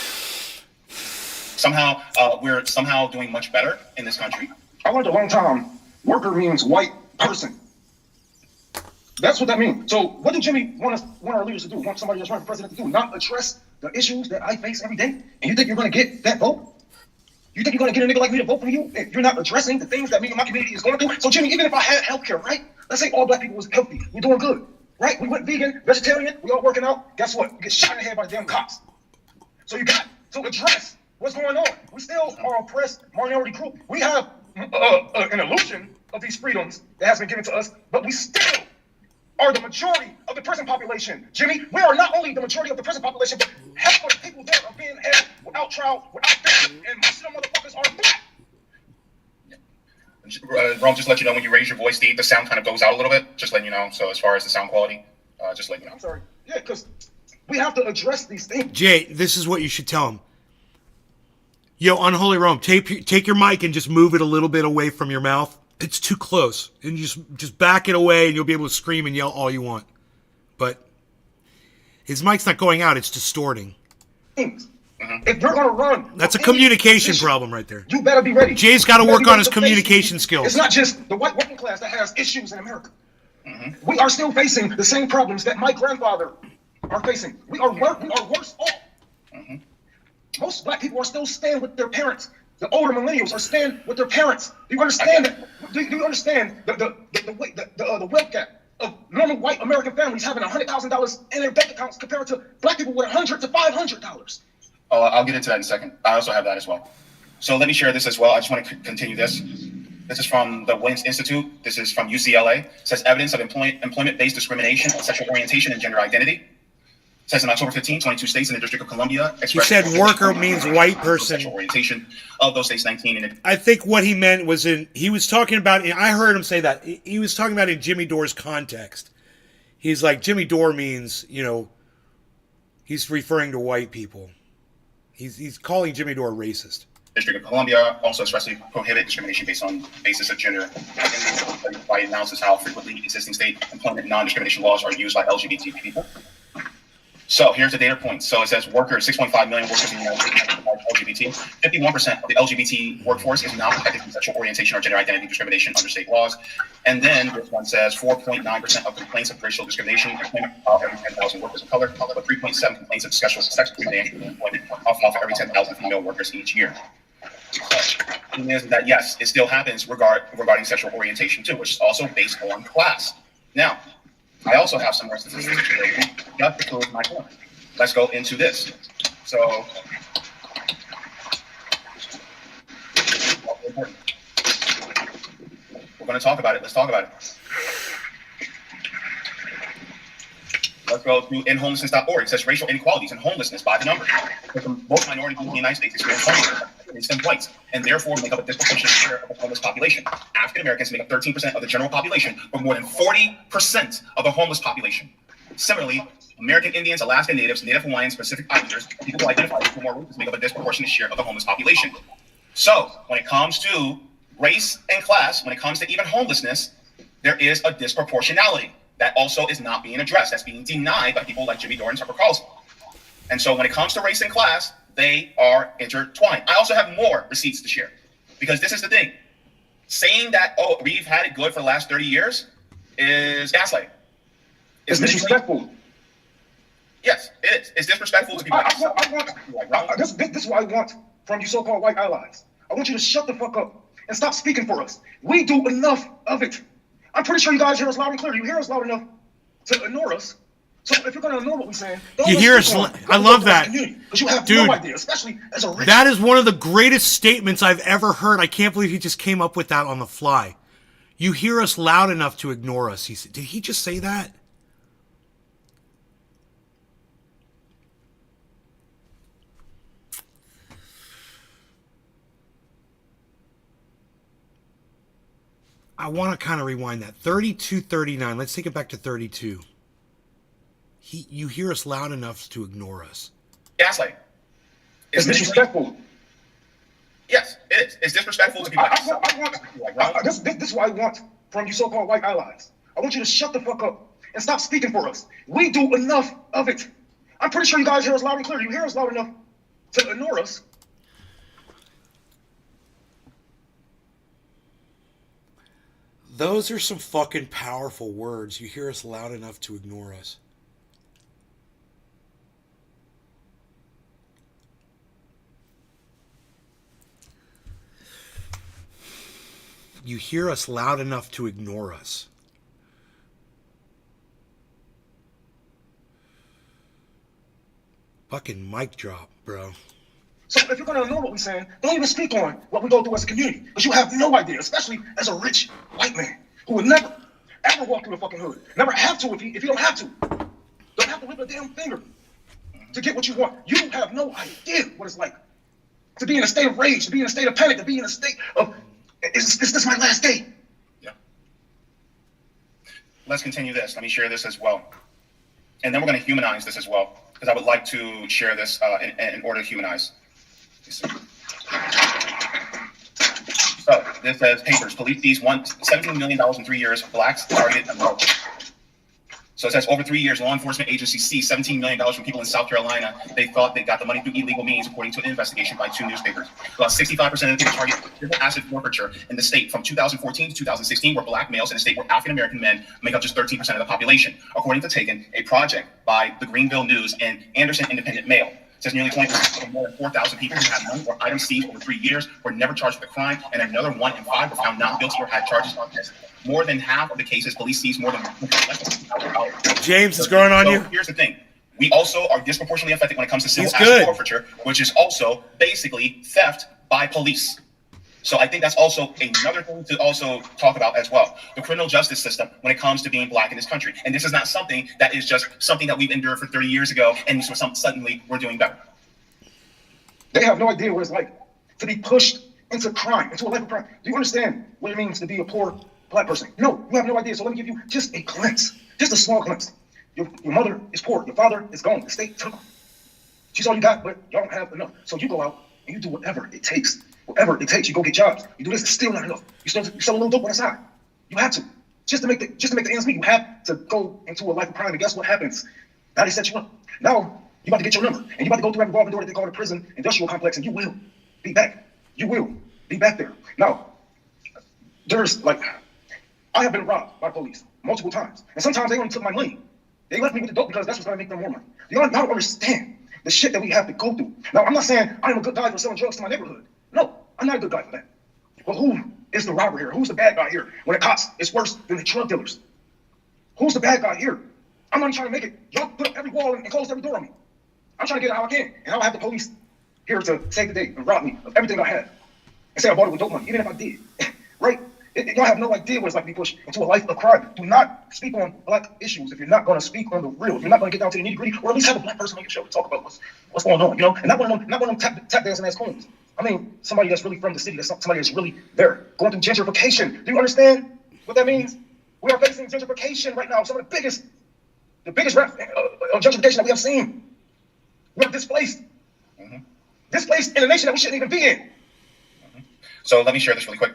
Somehow we're somehow doing much better in this country. I learned a long time, worker means white person. That's what that means. So what do Jimmy want our leaders to do? Want somebody that's running for president to do? Not address the issues that I face every day? And you think you're going to get that vote? You think you're going to get a nigga like me to vote for you if you're not addressing the things that me and my community is going through? So Jimmy, even if I had healthcare, right? Let's say all black people was healthy. We're doing good, right? We went vegan, vegetarian, we all working out. Guess what? You get shot in the head by the damn cops. So you got to address what's going on. We still are oppressed minority group. We have an illusion of these freedoms that has been given to us, but we still are the majority of the prison population. Jimmy, we are not only the majority of the prison population, but half of the people there are being held without trial, without bail, and most of them motherfuckers are black. Rome, just let you know when you raise your voice, the sound kind of goes out a little bit. Just letting you know. So as far as the sound quality, just letting you know. I'm sorry. Yeah, because we have to address these things. Jay, this is what you should tell him. Yo, Unholy Rome, take your mic and just move it a little bit away from your mouth. It's too close. And just back it away and you'll be able to scream and yell all you want. But his mic's not going out, it's distorting. If you're going to run... That's a communication problem right there. You better be ready. Jay's got to work on his communication skills. It's not just the white working class that has issues in America. We are still facing the same problems that my grandfather are facing. We are worse off. Most black people are still staying with their parents. The older millennials are staying with their parents. Do you understand that? Do you understand the wealth gap of normal white American families having $100,000 in their bank accounts compared to black people with $100 to $500? Oh, I'll get into that in a second. I also have that as well. So let me share this as well. I just want to continue this. This is from the Williams Institute. This is from UCLA. It says evidence of employment-based discrimination on sexual orientation and gender identity. It says in October 15, 22 states in the District of Columbia. He said worker means white person. Sexual orientation of those states, 19. I think what he meant was he was talking about, I heard him say that, he was talking about in Jimmy Dore's context. He's like, Jimmy Dore means, he's referring to white people. He's calling Jimmy Dore racist. District of Columbia also expressly prohibit discrimination based on basis of gender. By analysis how frequently existing state employment non-discrimination laws are used by LGBT people. So here's the data points. So it says 6.5 million workers in the United States LGBT. 51% of the LGBT workforce is not protected from sexual orientation or gender identity discrimination under state laws. And then this one says 4.9% of complaints of racial discrimination off every 10,000 workers of color, but 3.7 complaints of sexual sex discrimination in employment off every 10,000 female workers each year. The thing is that yes, it still happens regarding sexual orientation too, which is also based on class. Now, I also have some more statistics just to prove my point. Let's go into this. So, we're going to talk about it. Let's talk about it. Let's go to inhomelessness.org. It says racial inequalities and homelessness by the number. Most minority groups in the United States experience homelessness than whites, and therefore make up a disproportionate share of the homeless population. African Americans make up 13% of the general population, but more than 40% of the homeless population. Similarly, American Indians, Alaska Natives, Native Hawaiians, Pacific Islanders, people who identify as more races make up a disproportionate share of the homeless population. So, when it comes to race and class, when it comes to even homelessness, there is a disproportionality. That also is not being addressed. That's being denied by people like Jimmy Dore and Tucker Carlson. And so when it comes to race and class, they are intertwined. I also have more receipts to share because this is the thing. Saying that, oh, we've had it good for the last 30 years is gaslighting. It's disrespectful. Yes, it is. It's disrespectful to people. This is what I want from you so-called white allies. I want you to shut the fuck up and stop speaking for us. We do enough of it. I'm pretty sure you guys hear us loud and clear. You hear us loud enough to ignore us. So if you're going to ignore what we're saying, you hear us. I love that. Because you have Dude, no idea, especially as a rich. That is one of the greatest statements I've ever heard. I can't believe he just came up with that on the fly. You hear us loud enough to ignore us. Did he just say that? I want to kind of rewind that. 32:39. Let's take it back to 32. You hear us loud enough to ignore us. Gaslighting. It's disrespectful. Yes, it is. It's disrespectful to people. This is what I want from you so-called white allies. I want you to shut the fuck up and stop speaking for us. We do enough of it. I'm pretty sure you guys hear us loud and clear. You hear us loud enough to ignore us. Those are some fucking powerful words. You hear us loud enough to ignore us. You hear us loud enough to ignore us. Fucking mic drop, bro. So if you're going to ignore what we're saying, don't even speak on what we go through as a community. Because you have no idea, especially as a rich white man who would never, ever walk through a fucking hood. Never have to if you don't have to. Don't have to whip a damn finger to get what you want. You have no idea what it's like to be in a state of rage, to be in a state of panic, to be in a state of, is this my last day? Yeah. Let's continue this. Let me share this as well. And then we're going to humanize this as well, because I would like to share this in order to humanize. So this says papers. Police seized $17 million in 3 years. Blacks targeted and broke. So it says over 3 years, law enforcement agencies seized $17 million from people in South Carolina. They thought they got the money through illegal means, according to an investigation by 2 newspapers. About 65% of the people targeted civil asset forfeiture in the state from 2014 to 2016 were black males in the state where African American men make up just 13% of the population, according to Taken, a project by the Greenville News and Anderson Independent Mail. It says nearly 20% of more than 4,000 people who had money or items seized over 3 years were never charged with a crime, and another 1 in 5 were found not guilty or had charges on this. More than half of the cases, police seized more than $100,000. James, is going on you? Here's the thing. We also are disproportionately affected when it comes to civil asset forfeiture, which is also basically theft by police. So I think that's also another thing to also talk about as well. The criminal justice system when it comes to being black in this country. And this is not something that is just something that we've endured for 30 years ago and so suddenly we're doing better. They have no idea what it's like to be pushed into crime, into a life of crime. Do you understand what it means to be a poor black person? No, you have no idea. So let me give you just a glimpse, just a small glimpse. Your mother is poor. Your father is gone. The state took her. She's all you got, but y'all don't have enough. So you go out and you do whatever it takes. Whatever it takes, you go get jobs. You do this, it's still not enough. You sell a little dope on the side. You have to. Just to make the ends meet, you have to go into a life of crime. And guess what happens? Now they set you up. Now You about to get your number, and you about to go through that revolving door that they call the prison industrial complex, and you will be back. You will be back there. Now, there's like, I have been robbed by police multiple times, and sometimes they only took my money. They left me with the dope because that's what's going to make them more money. You don't understand the shit that we have to go through. Now, I'm not saying I'm a good guy for selling drugs to my neighborhood. No, I'm not a good guy for that. But who is the robber here? Who's the bad guy here? When it costs, it's worse than the drug dealers. Who's the bad guy here? I'm not trying to make it. Y'all put up every wall and close every door on me. I'm trying to get it how I can, and I'll have the police here to save the day and rob me of everything I have and say I bought it with dope money, even if I did. Right? Y'all have no idea what it's like to be pushed into a life of crime. Do not speak on black issues if you're not going to speak on the real. If you're not going to get down to the nitty-gritty, or at least have a black person on your show to talk about what's going on, you know? And not one of them tap dancing ass coons. I mean, somebody that's really from the city, that's somebody that's really there, going through gentrification. Do you understand what that means? We are facing gentrification right now. Some of the biggest gentrification that we have seen. We are displaced. Displaced in a nation that we shouldn't even be in. So let me share this really quick.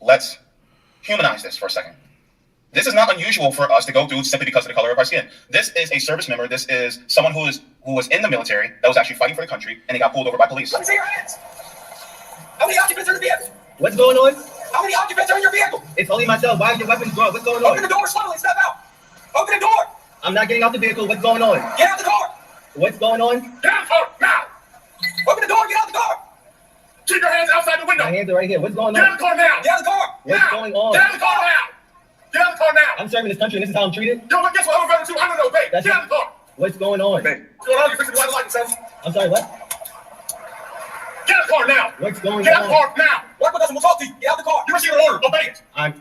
Let's humanize this for a second. This is not unusual for us to go through simply because of the color of our skin. This is a service member. This is someone who was in the military that was actually fighting for the country, and they got pulled over by police. Let me see your hands. How many occupants are in the vehicle? What's going on? How many occupants are in your vehicle? It's only myself. Why is your weapons drawn? What's going on? Open the door slowly. Step out. Open the door. I'm not getting out the vehicle. What's going on? Get out the car. What's going on? Get out the car now. Open the door. Get out the car. Keep your hands outside the window. My hands are right here. What's going on? Get out of the car now. Get out the car. What's now. going on? Get out of the car now. Get out of the car now. I'm serving this country, and this is how I'm treated. Yo, guess what? I'm a veteran too. I don't know, babe. That's Get out of the car. What's going on? Babe, what's going on? You fixing the light yourself? I'm sorry, what? Get out of the car now. What's going Get out of the on? car now. Work with us and we'll talk to you. Get out the car. You received an order. Obey it. I'm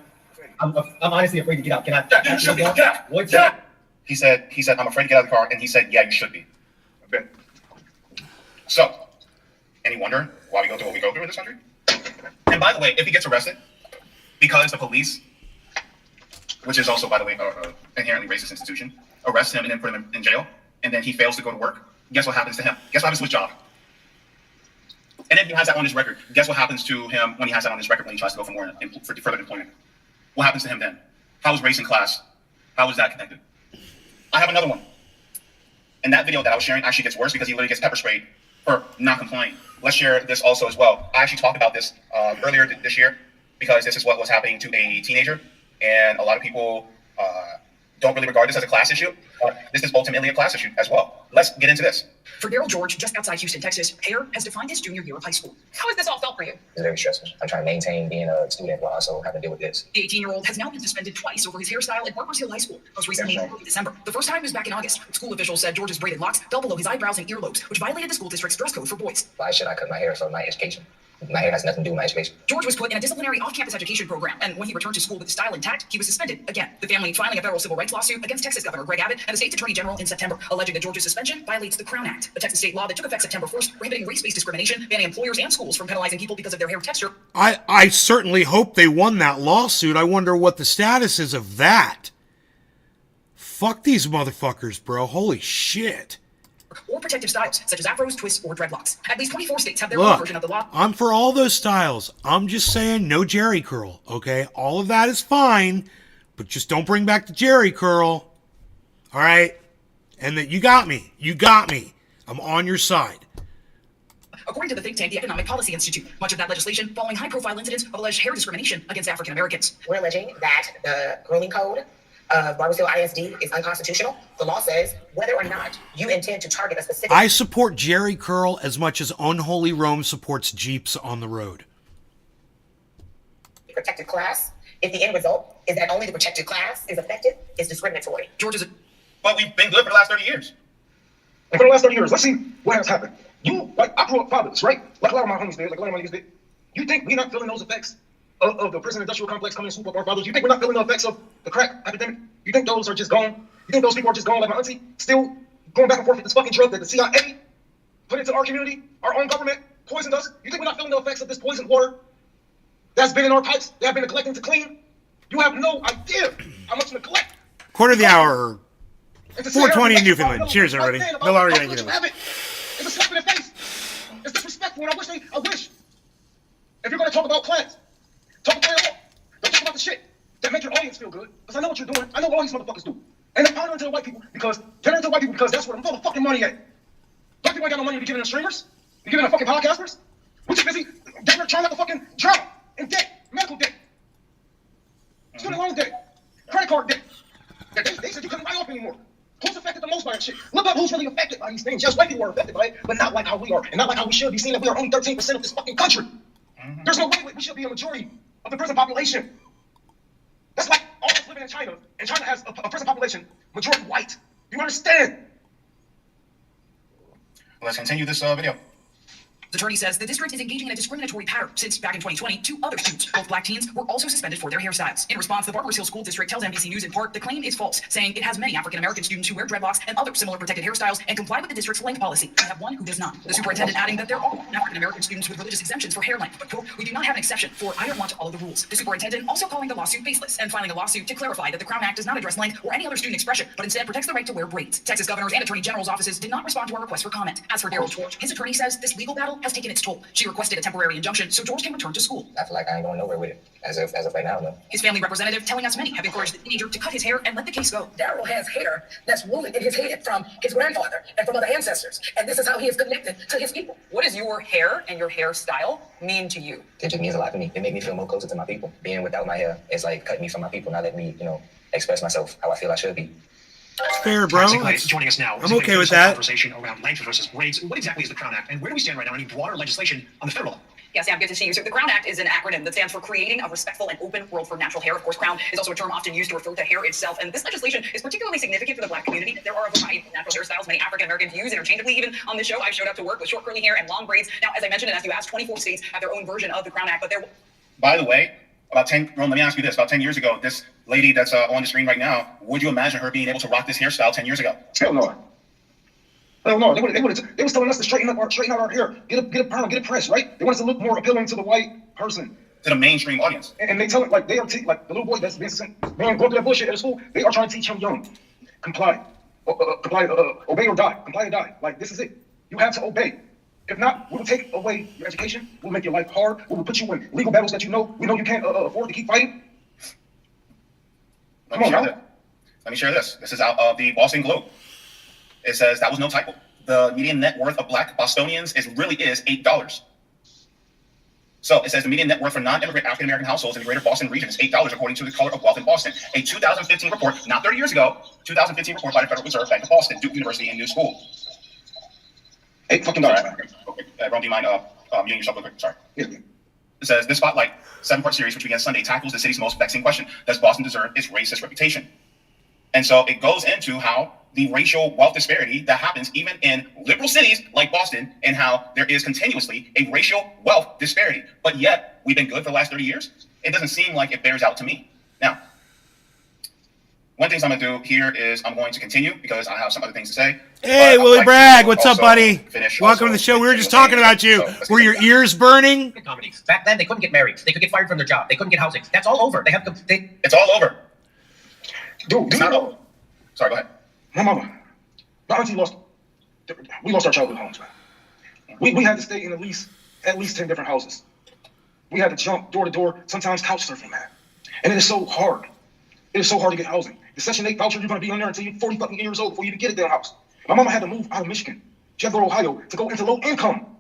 honestly afraid to get out. Can I? Yeah, you should be. Get out. What's Get out. that? He said, I'm afraid to get out of the car, and he said, yeah, you should be. Okay. So, any wonder why we go through what we go through in this country? And by the way, if he gets arrested, because the police, which is also, by the way, an inherently racist institution, arrest him and then put him in jail, and then he fails to go to work, guess what happens to him? Guess what happens to his job? And then he has that on his record. Guess what happens to him when he has that on his record when he tries to go for further employment? What happens to him then? How is race and class? How is that connected? I have another one. And that video that I was sharing actually gets worse because he literally gets pepper sprayed for not complying. Let's share this also as well. I actually talked about this earlier this year because this is what was happening to a teenager. And a lot of people don't really regard this as a class issue, but this is ultimately a class issue as well. Let's get into this. For Daryl George, just outside Houston, Texas, Hare has defined his junior year of high school. How has this all felt for you? It's very stressful. I'm trying to maintain being a student while also having to deal with this. The 18-year-old has now been suspended twice over his hairstyle at Barkers Hill High School, most recently in early December. The first time was back in August. School officials said George's braided locks fell below his eyebrows and earlobes, which violated the school district's dress code for boys. Why should I cut my hair for my education? My hair has nothing to do with my education. George was put in a disciplinary off-campus education program, and when he returned to school with his style intact, he was suspended again. The family filing a federal civil rights lawsuit against Texas Governor Greg Abbott and the state's attorney general in September, alleging that George's suspension violates the Crown Act, a Texas state law that took effect September 1st, prohibiting race-based discrimination, banning employers and schools from penalizing people because of their hair texture. I certainly hope they won that lawsuit. I wonder what the status is of that. Fuck these motherfuckers, bro. Holy shit. Or protective styles, such as afros, twists, or dreadlocks. At least 24 states have their own version of the law. I'm for all those styles. I'm just saying no Jerry curl, okay? All of that is fine, but just don't bring back the Jerry curl. All right? And that you got me. You got me. I'm on your side. According to the think tank, the Economic Policy Institute, much of that legislation following high-profile incidents of alleged hair discrimination against African Americans. We're alleging that the grooming code of Barkers Hill ISD is unconstitutional. The law says whether or not you intend to target a specific... I support Jerry curl as much as Unholy Rome supports Jeeps on the road. ...protected class, if the end result is that only the protected class is affected, is discriminatory. George is a... But we've been good for the last 30 years. And for the last 30 years, let's see what has happened. I grew up fatherless, right? Like a lot of my homies did, like a lot of my niggas did. You think we're not feeling those effects of the prison industrial complex coming and swoop up our fathers? You think we're not feeling the effects of the crack epidemic? You think those are just gone? You think those people are just gone like my auntie? Still going back and forth with this fucking drug that the CIA put into our community, our own government, poisoned us? You think we're not feeling the effects of this poisoned water that's been in our pipes, that have been neglecting to clean? You have no idea how much neglect. Quarter of the hour. 4:20 in Newfoundland. Cheers, everybody. No longer gonna get it. It's a slap in the face. It's disrespectful, and I wish. If you're gonna talk about class, talk about your law. Don't talk about the shit that make your audience feel good. Because I know what you're doing. I know what all these motherfuckers do. And they're pandering to the white people because that's where the motherfucking money at. people ain't got no money to be giving them streamers. You giving them fucking podcasters. We're too busy trying out the fucking job and debt, medical debt, student loan debt, credit card debt. They said you couldn't write off anymore. Who's affected the most by that shit? Look up who's really affected by these things. Yes, white people are affected by it, but not like how we are, and not like how we should be seen that we are only 13% of this fucking country. There's no way we should be a majority of the prison population. That's like all of us living in China, and China has a prison population majority white. You understand? Let's continue this video. The attorney says the district is engaging in a discriminatory pattern since back in 2020, 2 other students, both black teens, were also suspended for their hairstyles. In response, the Barbers Hill School District tells NBC News in part the claim is false, saying it has many African-American students who wear dreadlocks and other similar protected hairstyles and comply with the district's length policy. We have one who does not. The superintendent adding that there are African-American students with religious exemptions for hair length, but quote, we do not have an exception for I don't want to follow the rules. The superintendent also calling the lawsuit baseless and filing a lawsuit to clarify that the Crown Act does not address length or any other student expression, but instead protects the right to wear braids. Texas governors and attorney general's offices did not respond to our request for comment. As for Daryl George, his attorney says this legal battle has taken its toll. She requested a temporary injunction so George can return to school. I feel like I ain't going nowhere with it as of right now, though. His family representative telling us many have encouraged the teenager to cut his hair and let the case go. Daryl has hair that's woven in his head from his grandfather and from other ancestors, and this is how he is connected to his people. What does your hair and your hairstyle mean to you? It just means a lot to me. It makes me feel more closer to my people. Being without my hair is like cutting me from my people, not letting me, express myself how I feel I should be. It's fair, bro. Joining us now. I'm okay with that. Conversation around length versus braids. What exactly is the Crown Act, and where do we stand right now? Any broader legislation on the federal level? Yeah, Sam, good to see you. So the Crown Act is an acronym that stands for Creating a Respectful and Open World for Natural Hair. Of course, crown is also a term often used to refer to hair itself. And this legislation is particularly significant for the black community. There are a variety of natural hairstyles many African Americans use interchangeably. Even on this show, I've showed up to work with short curly hair and long braids. Now, as I mentioned, and as you asked, 24 states have their own version of the Crown Act. But there. By the way, let me ask you this. About 10 years ago, this lady that's on the screen right now, would you imagine her being able to rock this hairstyle 10 years ago? Hell no. Hell no. They was telling us to straighten out our hair, get a perm, get a press, right? They want us to look more appealing to the white person. To the mainstream audience. And they tell it like they are like the little boy that's been going through that bullshit at school. They are trying to teach him young. Comply, obey or die. Comply or die. Like this is it. You have to obey. If not, we will take away your education. We'll make your life hard. We will put you in legal battles that we know you can't afford to keep fighting. Let me share this. This is out of the Boston Globe. It says that was no typo. The median net worth of black Bostonians really is $8. So it says the median net worth for non-immigrant African-American households in the greater Boston region is $8 according to the Color of Wealth in Boston. A 2015 report, not 30 years ago, 2015 report by the Federal Reserve Bank of Boston, Duke University, and New School. $8. Ron, do you mind muting yourself real quick? Sorry. Yeah. It says this Spotlight 7-part series, which began Sunday, tackles the city's most vexing question: does Boston deserve its racist reputation? And so it goes into how the racial wealth disparity that happens even in liberal cities like Boston, and how there is continuously a racial wealth disparity. But yet we've been good for the last 30 years. It doesn't seem like it bears out to me. Now, one thing I'm going to do here is I'm going to continue because I have some other things to say. Hey, Willie Bragg, what's up, buddy? Welcome to the show. We were just talking about you. Were your ears burning? Back then, they couldn't get married. They could get fired from their job. They couldn't get housing. That's all over. It's all over. Dude, it's not over. Sorry, go ahead. My mama, my auntie lost our childhood homes, man. We had to stay in at least 10 different houses. We had to jump door to door, sometimes couch surfing, man. And it is so hard. It is so hard to get housing. The Section 8 voucher, you're going to be on there until you're 40 fucking years old before you even get a damn house. My mama had to move out of Michigan. She had to go to Ohio to go into low income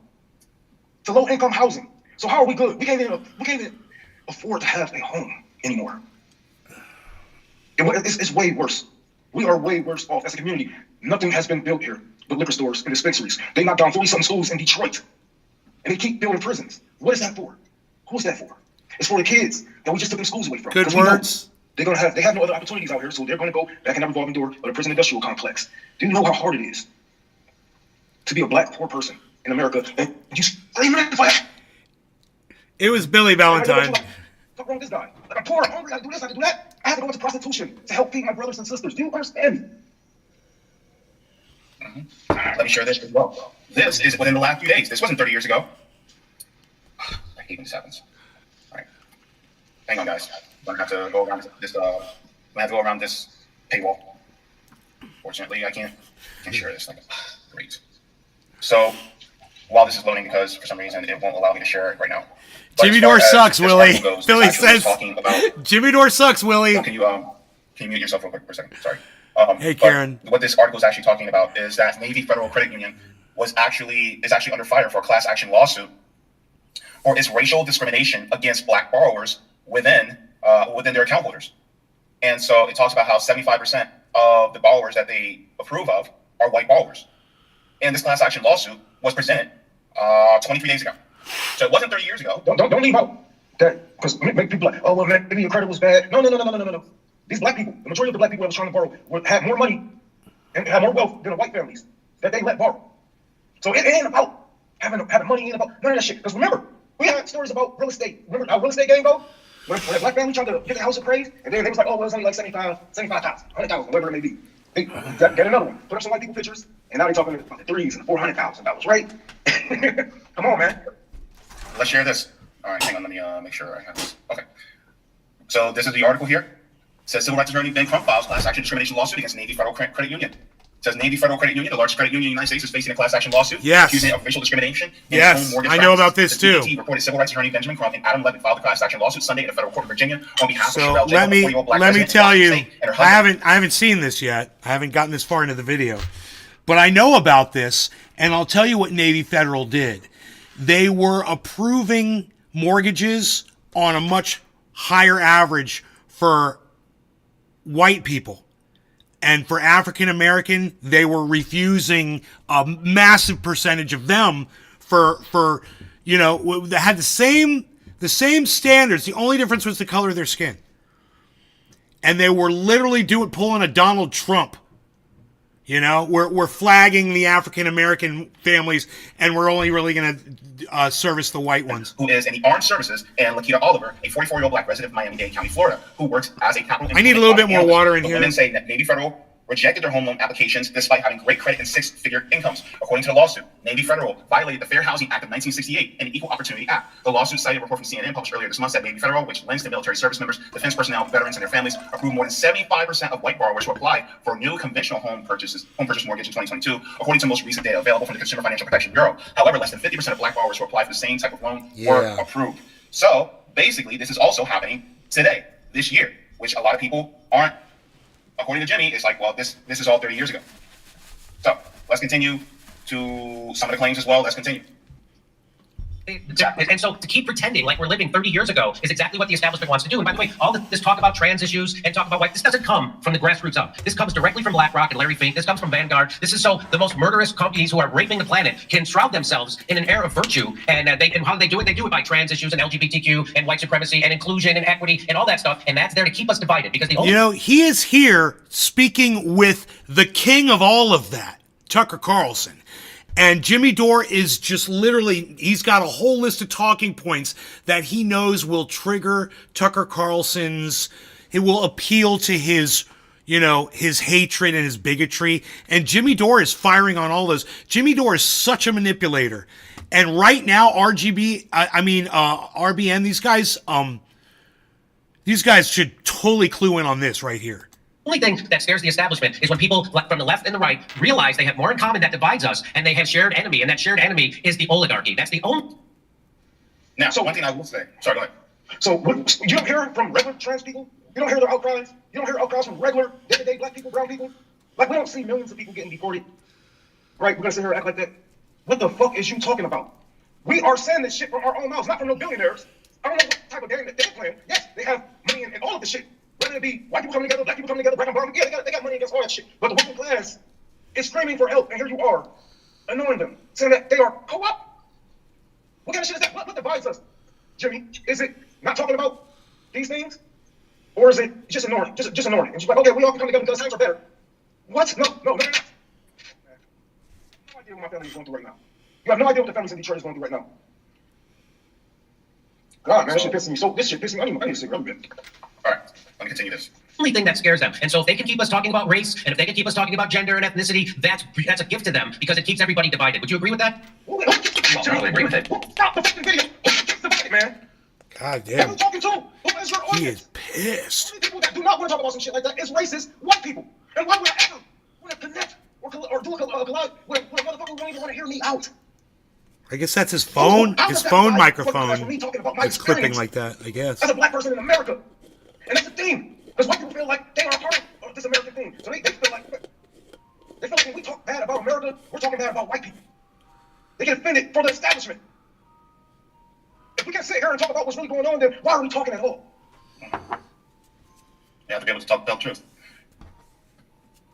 housing. So how are we good? We can't even afford to have a home anymore. It's way worse. We are way worse off as a community. Nothing has been built here but liquor stores and dispensaries. They knocked down 40-something schools in Detroit. And they keep building prisons. What is that for? Who's that for? It's for the kids that we just took them schools away from. Good words. They have no other opportunities out here, so they're going to go back in that revolving door of the prison industrial complex. Do you know how hard it is to be a black poor person in America? And you screaming for that? It was Billy Valentine. What's wrong with this guy? Like, I'm poor, I'm hungry, I do this, I do that. I have to go into prostitution to help feed my brothers and sisters. Do you understand me? Let me share this as well. This is within the last few days. This wasn't 30 years ago. I hate when this happens. All right. Hang on, guys. I'm going to have to go around this paywall. Fortunately, I can't share this. Great. So, while this is loading, because for some reason it won't allow me to share it right now. Jimmy Dore sucks, Willie. Billy says, Jimmy Dore sucks, Willie. Can you mute yourself real quick for a second? Sorry. Hey, Karen. What this article is actually talking about is that Navy Federal Credit Union is actually under fire for a class action lawsuit for its racial discrimination against black borrowers within their account holders. And so it talks about how 75% of the borrowers that they approve of are white borrowers. And this class action lawsuit was presented 23 days ago. So it wasn't 30 years ago. Don't leave out that, because make people like, oh, well, maybe your credit was bad. No. These black people, the majority of the black people that was trying to borrow had more money and had more wealth than the white families that they let borrow. So it ain't about having money, ain't about none of that shit. Because remember, we had stories about real estate. Remember how real estate game go? When a black family tried to get the house appraised, and then they was like, oh, well, it's only like 75,000, 100,000, whatever it may be. They get another one, put up some white people pictures, and now they're talking about the threes and $400,000, right? Come on, man. Let's share this. All right, hang on, let me make sure I have this. Okay. So this is the article here. It says civil rights attorney Ben Crump files class action discrimination lawsuit against Navy Federal Credit Union. It says Navy Federal Credit Union, the largest credit union in the United States, is facing a class action lawsuit accusing it of racial discrimination. Yes, I know about this too. Reported civil rights attorney Benjamin Crump and Adam Levitt filed a class action lawsuit Sunday in a federal court in Virginia on behalf of Sherelle let me tell you, I haven't haven't seen this yet. I haven't gotten this far into the video, but I know about this, and I'll tell you what Navy Federal did. They were approving mortgages on a much higher average for white people. And for African American, they were refusing a massive percentage of them for they had the same standards. The only difference was the color of their skin. And they were literally pulling a Donald Trump. We're flagging the African American families, and we're only really going to service the white ones. Who is in the armed services, and Lakita Oliver, a 44-year-old black resident of Miami-Dade County, Florida, who works as a capital. I need a little bit more water in here. Women say that Navy Federal rejected their home loan applications despite having great credit and six-figure incomes. According to the lawsuit, Navy Federal violated the Fair Housing Act of 1968 and the Equal Opportunity Act. The lawsuit cited a report from CNN published earlier this month that Navy Federal, which lends to military service members, defense personnel, veterans, and their families, approved more than 75% of white borrowers who applied for new conventional home purchase mortgage in 2022, according to most recent data available from the Consumer Financial Protection Bureau. However, less than 50% of black borrowers who applied for the same type of loan were approved. So basically, this is also happening today, this year, which a lot of people aren't. According to Jimmy, it's like, well, this is all 30 years ago. So let's continue to some of the claims as well. Let's continue. And so to keep pretending like we're living 30 years ago is exactly what the establishment wants to do. And by the way, all this talk about trans issues and talk about white, this doesn't come from the grassroots up. This comes directly from BlackRock and Larry Fink. This comes from Vanguard. This is so the most murderous companies who are raping the planet can shroud themselves in an air of virtue. And how do they do it? They do it by trans issues and LGBTQ and white supremacy and inclusion and equity and all that stuff. And that's there to keep us divided because the only he is here speaking with the king of all of that, Tucker Carlson. And Jimmy Dore is just literally, he's got a whole list of talking points that he knows will trigger Tucker Carlson's, it will appeal to his, his hatred and his bigotry. And Jimmy Dore is firing on all those. Jimmy Dore is such a manipulator. And right now, RBN, these guys should totally clue in on this right here. The only thing that scares the establishment is when people from the left and the right realize they have more in common that divides us, and they have shared enemy, and that shared enemy is the oligarchy. That's the only. Now, so one thing I will say. Sorry, go ahead. So you don't hear from regular trans people? You don't hear their outcries? You don't hear outcries from regular day-to-day black people, brown people? Like, we don't see millions of people getting deported. Right? We're going to sit here and act like that. What the fuck is you talking about? We are saying this shit from our own mouths, not from no billionaires. I don't know what type of game that they're playing. Yes, they have money in all of this shit. Whether it be white people coming together, black people coming together, black and brown, yeah, they got money against all that shit. But the working class is screaming for help, and here you are, annoying them, saying that they are co-op. What kind of shit is that? What divides us, Jimmy? Is it not talking about these things? Or is it just ignoring? Just ignoring it. And she's like, okay, we all can come together because times are better. What? No, they're not. I have no idea what my family is going through right now. You have no idea what the families in Detroit is going through right now. God, man, this shit pissing me. So this shit pissing me. I need to say real bit. All right, let me continue this. Only thing that scares them. And so if they can keep us talking about race, and if they can keep us talking about gender and ethnicity, that's a gift to them because it keeps everybody divided. Would you agree with that? I agree with it. Stop the fucking video. It's divided, man. God damn. Who are you talking to? Who is your audience? He is pissed. Only people that do not want to talk about some shit like that is racist white people. And why would I ever want to connect or do a collide with a motherfucker who don't even want to hear me out? I guess that's his phone. His phone microphone is clipping experience like that, I guess. As a black person in America. And that's the thing. Because white people feel like they are a part of this American thing. So they feel like when we talk bad about America, we're talking bad about white people. get offended for the establishment. If we can't sit here and talk about what's really going on, then why are we talking at all? You have to be able to talk about the truth.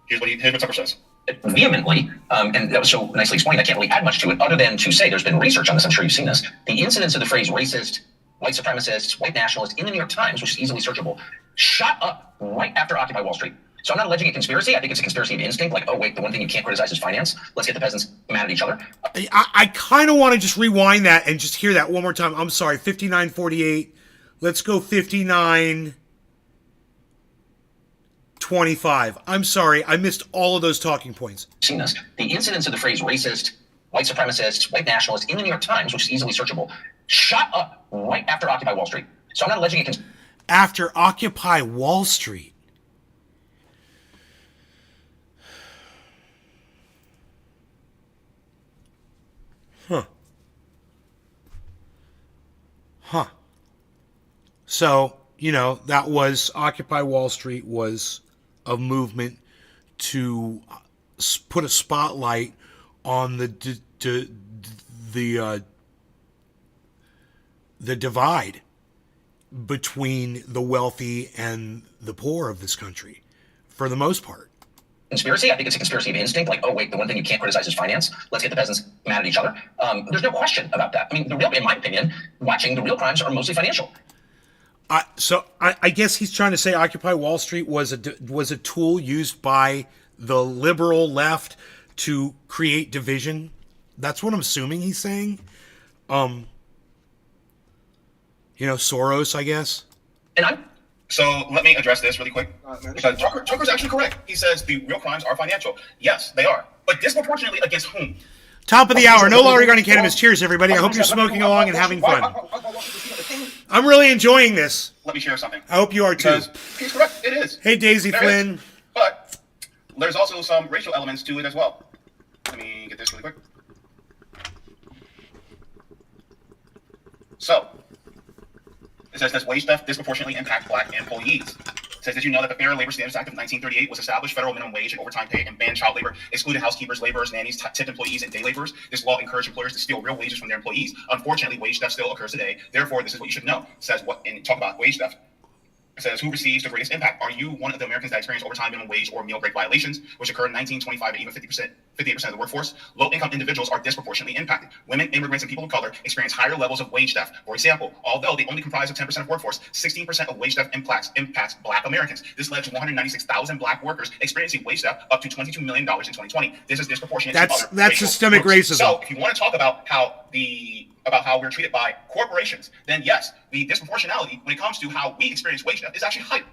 Here's what Tucker says. Vehemently, and that was so nicely explained, I can't really add much to it other than to say there's been research on this, I'm sure you've seen this. The incidence of the phrase racist, white supremacist, white nationalist in the New York Times, which is easily searchable, shot up right after Occupy Wall Street. So I'm not alleging a conspiracy. I think it's a conspiracy of instinct. Like, oh, wait, the one thing you can't criticize is finance. Let's get the peasants mad at each other. I kind of want to just rewind that and just hear that one more time. I'm sorry, 59:48. Let's go 59:25. I'm sorry, I missed all of those talking points. Seen this. The incidence of the phrase racist, white supremacist, white nationalist in the New York Times, which is easily searchable, shot up right after Occupy Wall Street. So I'm not alleging a conspiracy. After Occupy Wall Street. Huh. So, that was Occupy Wall Street was a movement to put a spotlight on the divide between the wealthy and the poor of this country, for the most part. Conspiracy. I think it's a conspiracy of instinct. Like, oh, wait, the one thing you can't criticize is finance. Let's get the peasants mad at each other. There's no question about that. I mean, in my opinion, the real crimes are mostly financial. So I guess he's trying to say Occupy Wall Street was a tool used by the liberal left to create division. That's what I'm assuming he's saying. Soros, I guess. So let me address this really quick. Because Tucker's actually correct. He says the real crimes are financial. Yes, they are. But disproportionately against whom? Top of the hour. No law regarding cannabis. Cheers, everybody. I hope you're smoking along and having fun. I'm really enjoying this. Let me share something. I hope you are too. He's correct. It is. Hey, Daisy Flynn. But there's also some racial elements to it as well. Let me get this really quick. So, it says, does wage theft disproportionately impact black employees? It says, did you know that the Fair Labor Standards Act of 1938 was established federal minimum wage and overtime pay and banned child labor, excluded housekeepers, laborers, nannies, tipped employees, and day laborers? This law encouraged employers to steal real wages from their employees. Unfortunately, wage theft still occurs today. Therefore, this is what you should know. It says, talk about wage theft. It says, who receives the greatest impact? Are you one of the Americans that experience overtime, minimum wage, or meal break violations, which occur in 1925 and even 58% of the workforce? Low-income individuals are disproportionately impacted. Women, immigrants, and people of color experience higher levels of wage theft. For example, although they only comprise of 10% of workforce, 16% of wage theft impacts black Americans. This led to 196,000 black workers experiencing wage theft, up to $22 million in 2020. This is disproportionate. That's systemic racism. So, if you want to talk about how we're treated by corporations, then yes, the disproportionality when it comes to how we experience wage theft is actually higher.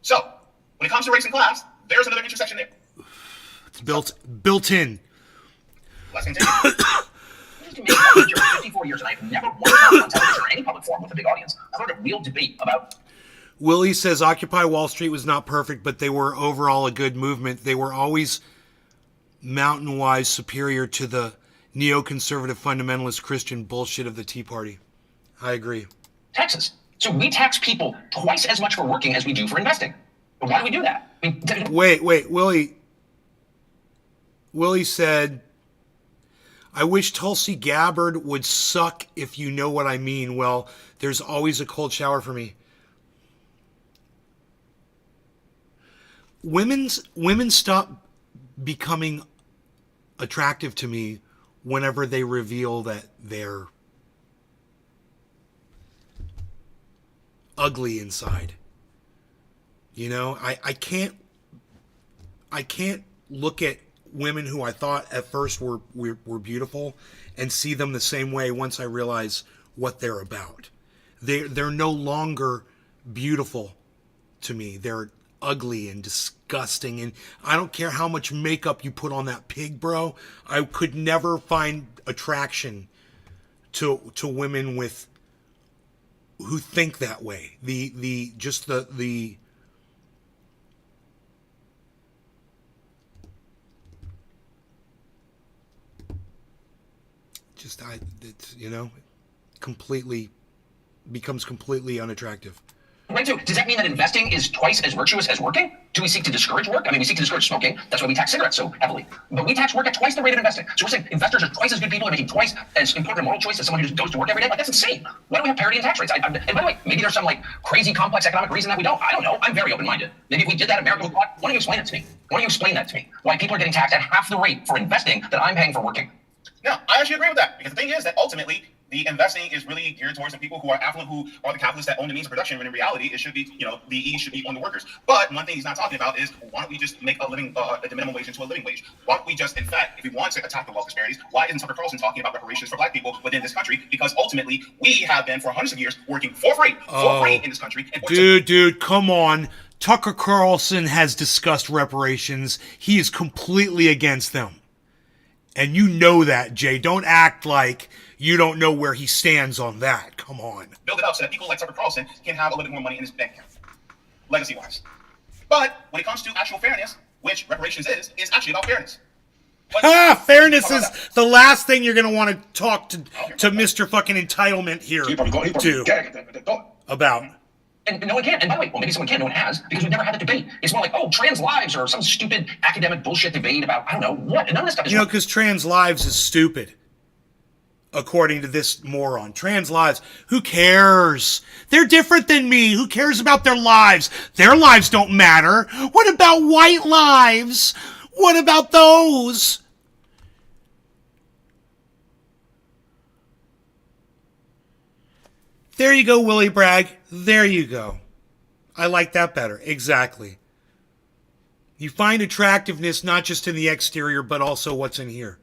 So, when it comes to race and class, there's another intersection there. It's built in. Let's continue. For 54 years, and I've never once on television or any public forum with a big audience. I've heard a real debate about. Willie says Occupy Wall Street was not perfect, but they were overall a good movement. They were always mountain-wise superior to the neoconservative fundamentalist Christian bullshit of the Tea Party. I agree. Taxes. So we tax people twice as much for working as we do for investing. Why do we do that? Wait. Willie said, I wish Tulsi Gabbard would suck, if you know what I mean. Well, there's always a cold shower for me. Women stop becoming attractive to me whenever they reveal that they're ugly inside. I can't look at women who I thought at first were beautiful and see them the same way once I realize what they're about. They're no longer beautiful to me. They're ugly and disgusting, and I don't care how much makeup you put on that pig, bro. I could never find attraction to women who think that way. Completely becomes completely unattractive. Right, too. Does that mean that investing is twice as virtuous as working? Do we seek to discourage work? I mean, we seek to discourage smoking. That's why we tax cigarettes so heavily. But we tax work at twice the rate of investing. So we're saying investors are twice as good people and making twice as important a moral choice as someone who just goes to work every day. Like, that's insane. Why don't we have parity in tax rates? And by the way, maybe there's some like crazy complex economic reason that we don't. I don't know. I'm very open-minded. Maybe if we did that, America would. Why don't you explain it to me? Why don't you explain that to me? Why people are getting taxed at half the rate for investing that I'm paying for working? No, I actually agree with that, because the thing is that ultimately the investing is really geared towards the people who are affluent, who are the capitalists that own the means of production, when in reality it should be, the ease should be on the workers. But one thing he's not talking about is, why don't we just make the minimum wage into a living wage? Why don't we just, in fact, if we want to attack the wealth disparities, why isn't Tucker Carlson talking about reparations for black people within this country? Because ultimately we have been for hundreds of years working for free in this country. Dude, come on. Tucker Carlson has discussed reparations. He is completely against them. And you know that, Jay. Don't act like you don't know where he stands on that. Come on. Build it up so that people like Tucker Carlson can have a little bit more money in his bank account, legacy-wise. But when it comes to actual fairness, which reparations is actually about fairness. Fairness is the last thing you're going to want to talk to Mr. fucking Entitlement here about. And no one can. And by the way, well, maybe someone can. No one has, because we've never had a debate. It's more like, trans lives, or some stupid academic bullshit debate about, I don't know, what. And none of this stuff is because trans lives is stupid. According to this moron. Trans lives. Who cares? They're different than me. Who cares about their lives? Their lives don't matter. What about white lives? What about those? There you go, Willie Bragg. There you go. I like that better. Exactly. You find attractiveness not just in the exterior, but also what's in here.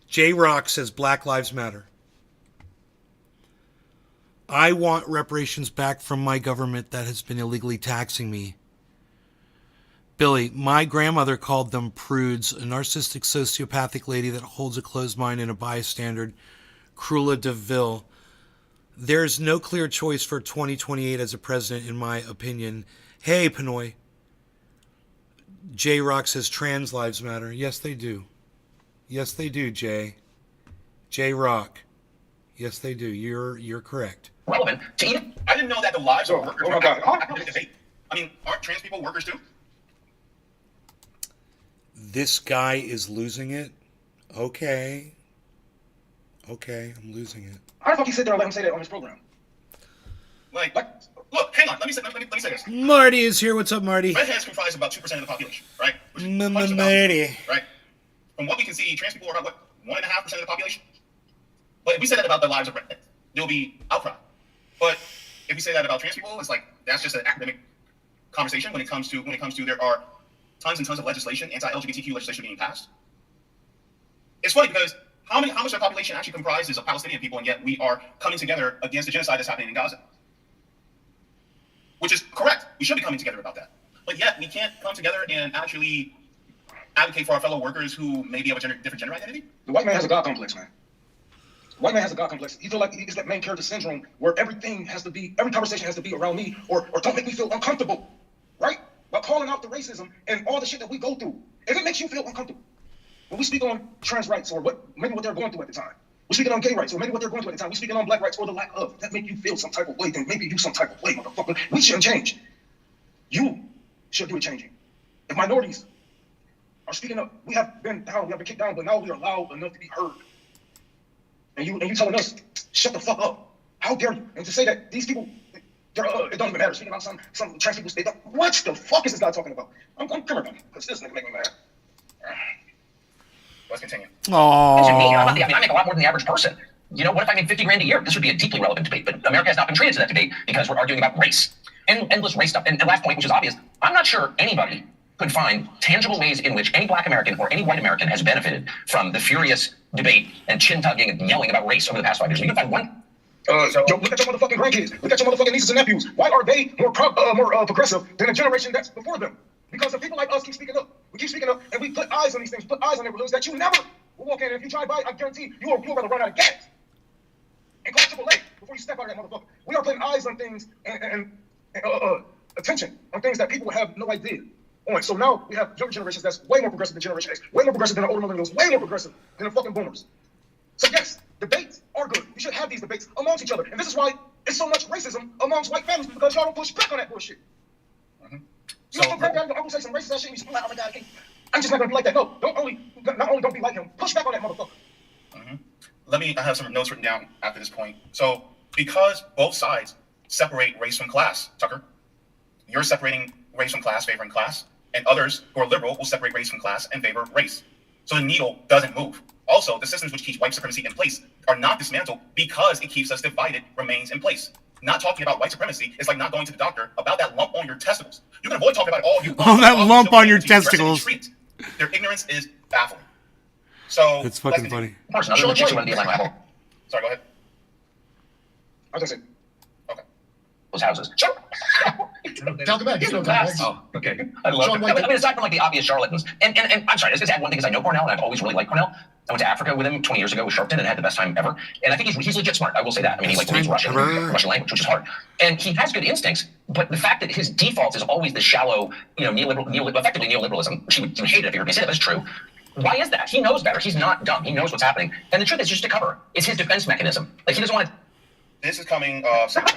J-Rock says Black Lives Matter. I want reparations back from my government that has been illegally taxing me. Billy, my grandmother called them prudes, a narcissistic sociopathic lady that holds a closed mind and a biased standard. Cruella de Vil. There's no clear choice for 2028 as a president, in my opinion. Hey, Pinoy. J-Rock says trans lives matter. Yes, they do. Yes, they do, Jay. J-Rock. Yes, they do. You're correct. Relevant to even. I didn't know that the lives of workers were academic debate. I mean, aren't trans people workers too? This guy is losing it. Okay, I'm losing it. How the fuck he sit there and let him say that on his program? Like look, hang on. Let me say this. Marty is here. What's up, Marty? Redheads comprise about 2% of the population, right? Marty. Right? From what we can see, trans people are about, 1.5% of the population? But if we say that about the lives of redheads, there'll be outcry. But if we say that about trans people, it's like, that's just an academic conversation when it comes to there are tons and tons of legislation, anti-LGBTQ legislation being passed. It's funny because how much of the population actually comprises of Palestinian people, and yet we are coming together against the genocide that's happening in Gaza? Which is correct. We should be coming together about that. But yet we can't come together and actually advocate for our fellow workers who may be of a different gender identity. The white man has a God complex, man. The white man has a God complex. He feels like he's that main character syndrome where every conversation has to be around me, or don't make me feel uncomfortable, right? By calling out the racism and all the shit that we go through. If it makes you feel uncomfortable, when we speak on trans rights, or maybe what they're going through at the time, we're speaking on gay rights, or maybe what they're going through at the time, we're speaking on black rights, or the lack of, that make you feel some type of way, then maybe do some type of way, motherfucker. We shouldn't change. You should do it changing. If minorities are speaking up, we have been down, we have been kicked down, but now we are loud enough to be heard. And you telling us, shut the fuck up. How dare you? And to say that these people, it don't even matter. Speaking about some trans people, what the fuck is this guy talking about? I'm coming because this nigga make me mad. Let's continue. Aww. I make a lot more than the average person. What if I made $50,000 a year? This would be a deeply relevant debate, but America has not been treated to that debate because we're arguing about race and endless race stuff. And the last point, which is obvious, I'm not sure anybody could find tangible ways in which any black American or any white American has benefited from the furious debate and chin-tugging and yelling about race over the past 5 years. You can find one. Look at your motherfucking grandkids. Look at your motherfucking nieces and nephews. Why are they more progressive than the generation that's before them? Because if people like us keep speaking up, we keep speaking up, and we put eyes on these things, put eyes on neighborhoods that you never will walk in. And if you drive by, I guarantee you'll rather run out of gas and go to AAA before you step out of that motherfucker. We are putting eyes on things and attention on things that people have no idea on. So now we have younger generations that's way more progressive than Generation X, way more progressive than the older millennials, way more progressive than the fucking boomers. So yes, debates are good. We should have these debates amongst each other. And this is why it's so much racism amongst white families because y'all don't push back on that bullshit. You know, granddad, your uncle say some racist ass shit, and you like, oh my God, I'm just not gonna be like that. No, not only don't be like him, push back on that motherfucker. I have some notes written down after this point. So, because both sides separate race from class, Tucker, you're separating race from class, favoring class, and others who are liberal will separate race from class and favor race. So the needle doesn't move. Also, the systems which keep white supremacy in place are not dismantled because it keeps us divided, remains in place. Not talking about white supremacy is like not going to the doctor about that lump on your testicles. You can avoid talking about it all you want. Oh, that lump on your testicles. Their ignorance is baffling. So it's fucking funny. Sorry, go ahead. I was gonna say, okay. Those houses. Talk about it. Oh, okay. I love it. I mean, aside from like the obvious charlatans, and I'm sorry, I was going to add one thing, because I know Cornell, and I've always really liked Cornell. I went to Africa with him 20 years ago with Sharpton and had the best time ever. And I think he's legit smart. I will say that. I mean, he like reads Russian language, which is hard. And he has good instincts, but the fact that his default is always the shallow, effectively neoliberalism, which you would hate it if you heard me say that, but it's true. Why is that? He knows better. He's not dumb. He knows what's happening. And the truth is just a cover. It's his defense mechanism. Like, he doesn't want to. This is coming from somebody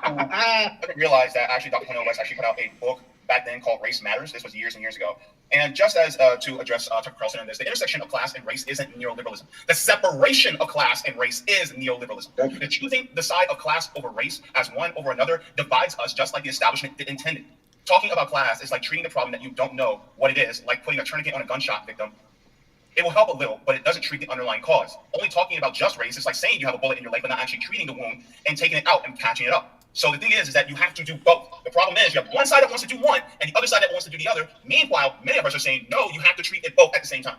who didn't realize that actually Dr. Cornel West actually put out a book back then called Race Matters. This was years and years ago. And just as to address Tucker Carlson on this, the intersection of class and race isn't neoliberalism. The separation of class and race is neoliberalism. The choosing the side of class over race as one over another divides us just like the establishment intended. Talking about class is like treating the problem that you don't know what it is, like putting a tourniquet on a gunshot victim. It will help a little, but it doesn't treat the underlying cause. Only talking about just race is like saying you have a bullet in your leg, but not actually treating the wound and taking it out and patching it up. So the thing is that you have to do both. The problem is you have one side that wants to do one and the other side that wants to do the other. Meanwhile, many of us are saying, no, you have to treat it both at the same time.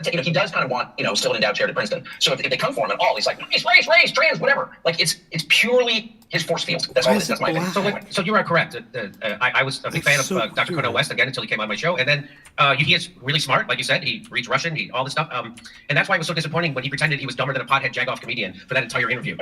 He does kind of want, still an endowed chair to Princeton. So if they come for him at all, he's like, race, trans, whatever. Like, it's purely his force field. That's all it is. That's my opinion. So you are correct. I was a big fan of Dr. Cornel West, again, until he came on my show. And then he is really smart, like you said. He reads Russian, all this stuff. And that's why it was so disappointing when he pretended he was dumber than a pothead jagoff comedian for that entire interview.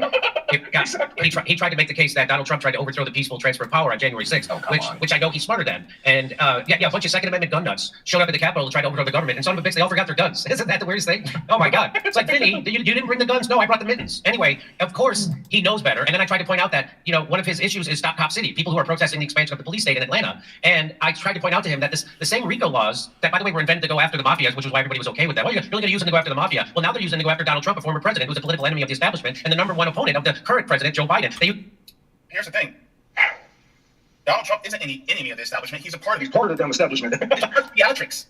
He tried to make the case that Donald Trump tried to overthrow the peaceful transfer of power on January 6th, which I know he's smarter than. And a bunch of Second Amendment gun nuts showed up at the Capitol to try to overthrow the government. And son of a bitch, they all forgot their guns. Isn't that the weirdest thing? Oh my God. It's like, Vinny, you didn't bring the guns? No, I brought the mittens. Anyway, of course, he knows better. And then I tried to point out that, one of his issues is Stop Cop City, people who are protesting the expansion of the police state in Atlanta. And I tried to point out to him that the same RICO laws that, by the way, were invented to go after the mafia, which is why everybody was okay with that. Well, you're really going to use them to go after the mafia. Well, now they're using them to go after Donald Trump, a former president who's a political enemy of the establishment and the #1 opponent of the current president, Joe Biden. Here's the thing. Donald Trump isn't any enemy of the establishment. He's a part of it. He's part of the damn establishment. It's theatrics.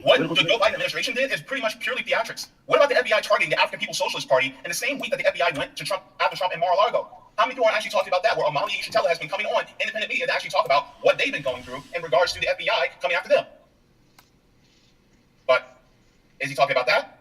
What the Joe Biden administration did is pretty much purely theatrics. What about the FBI targeting the African People's Socialist Party in the same week that the FBI went to Trump after Trump in Mar-a-Lago? How many people are actually talking about that? Where Amali Shatella has been coming on independent media to actually talk about what they've been going through in regards to the FBI coming after them. But is he talking about that?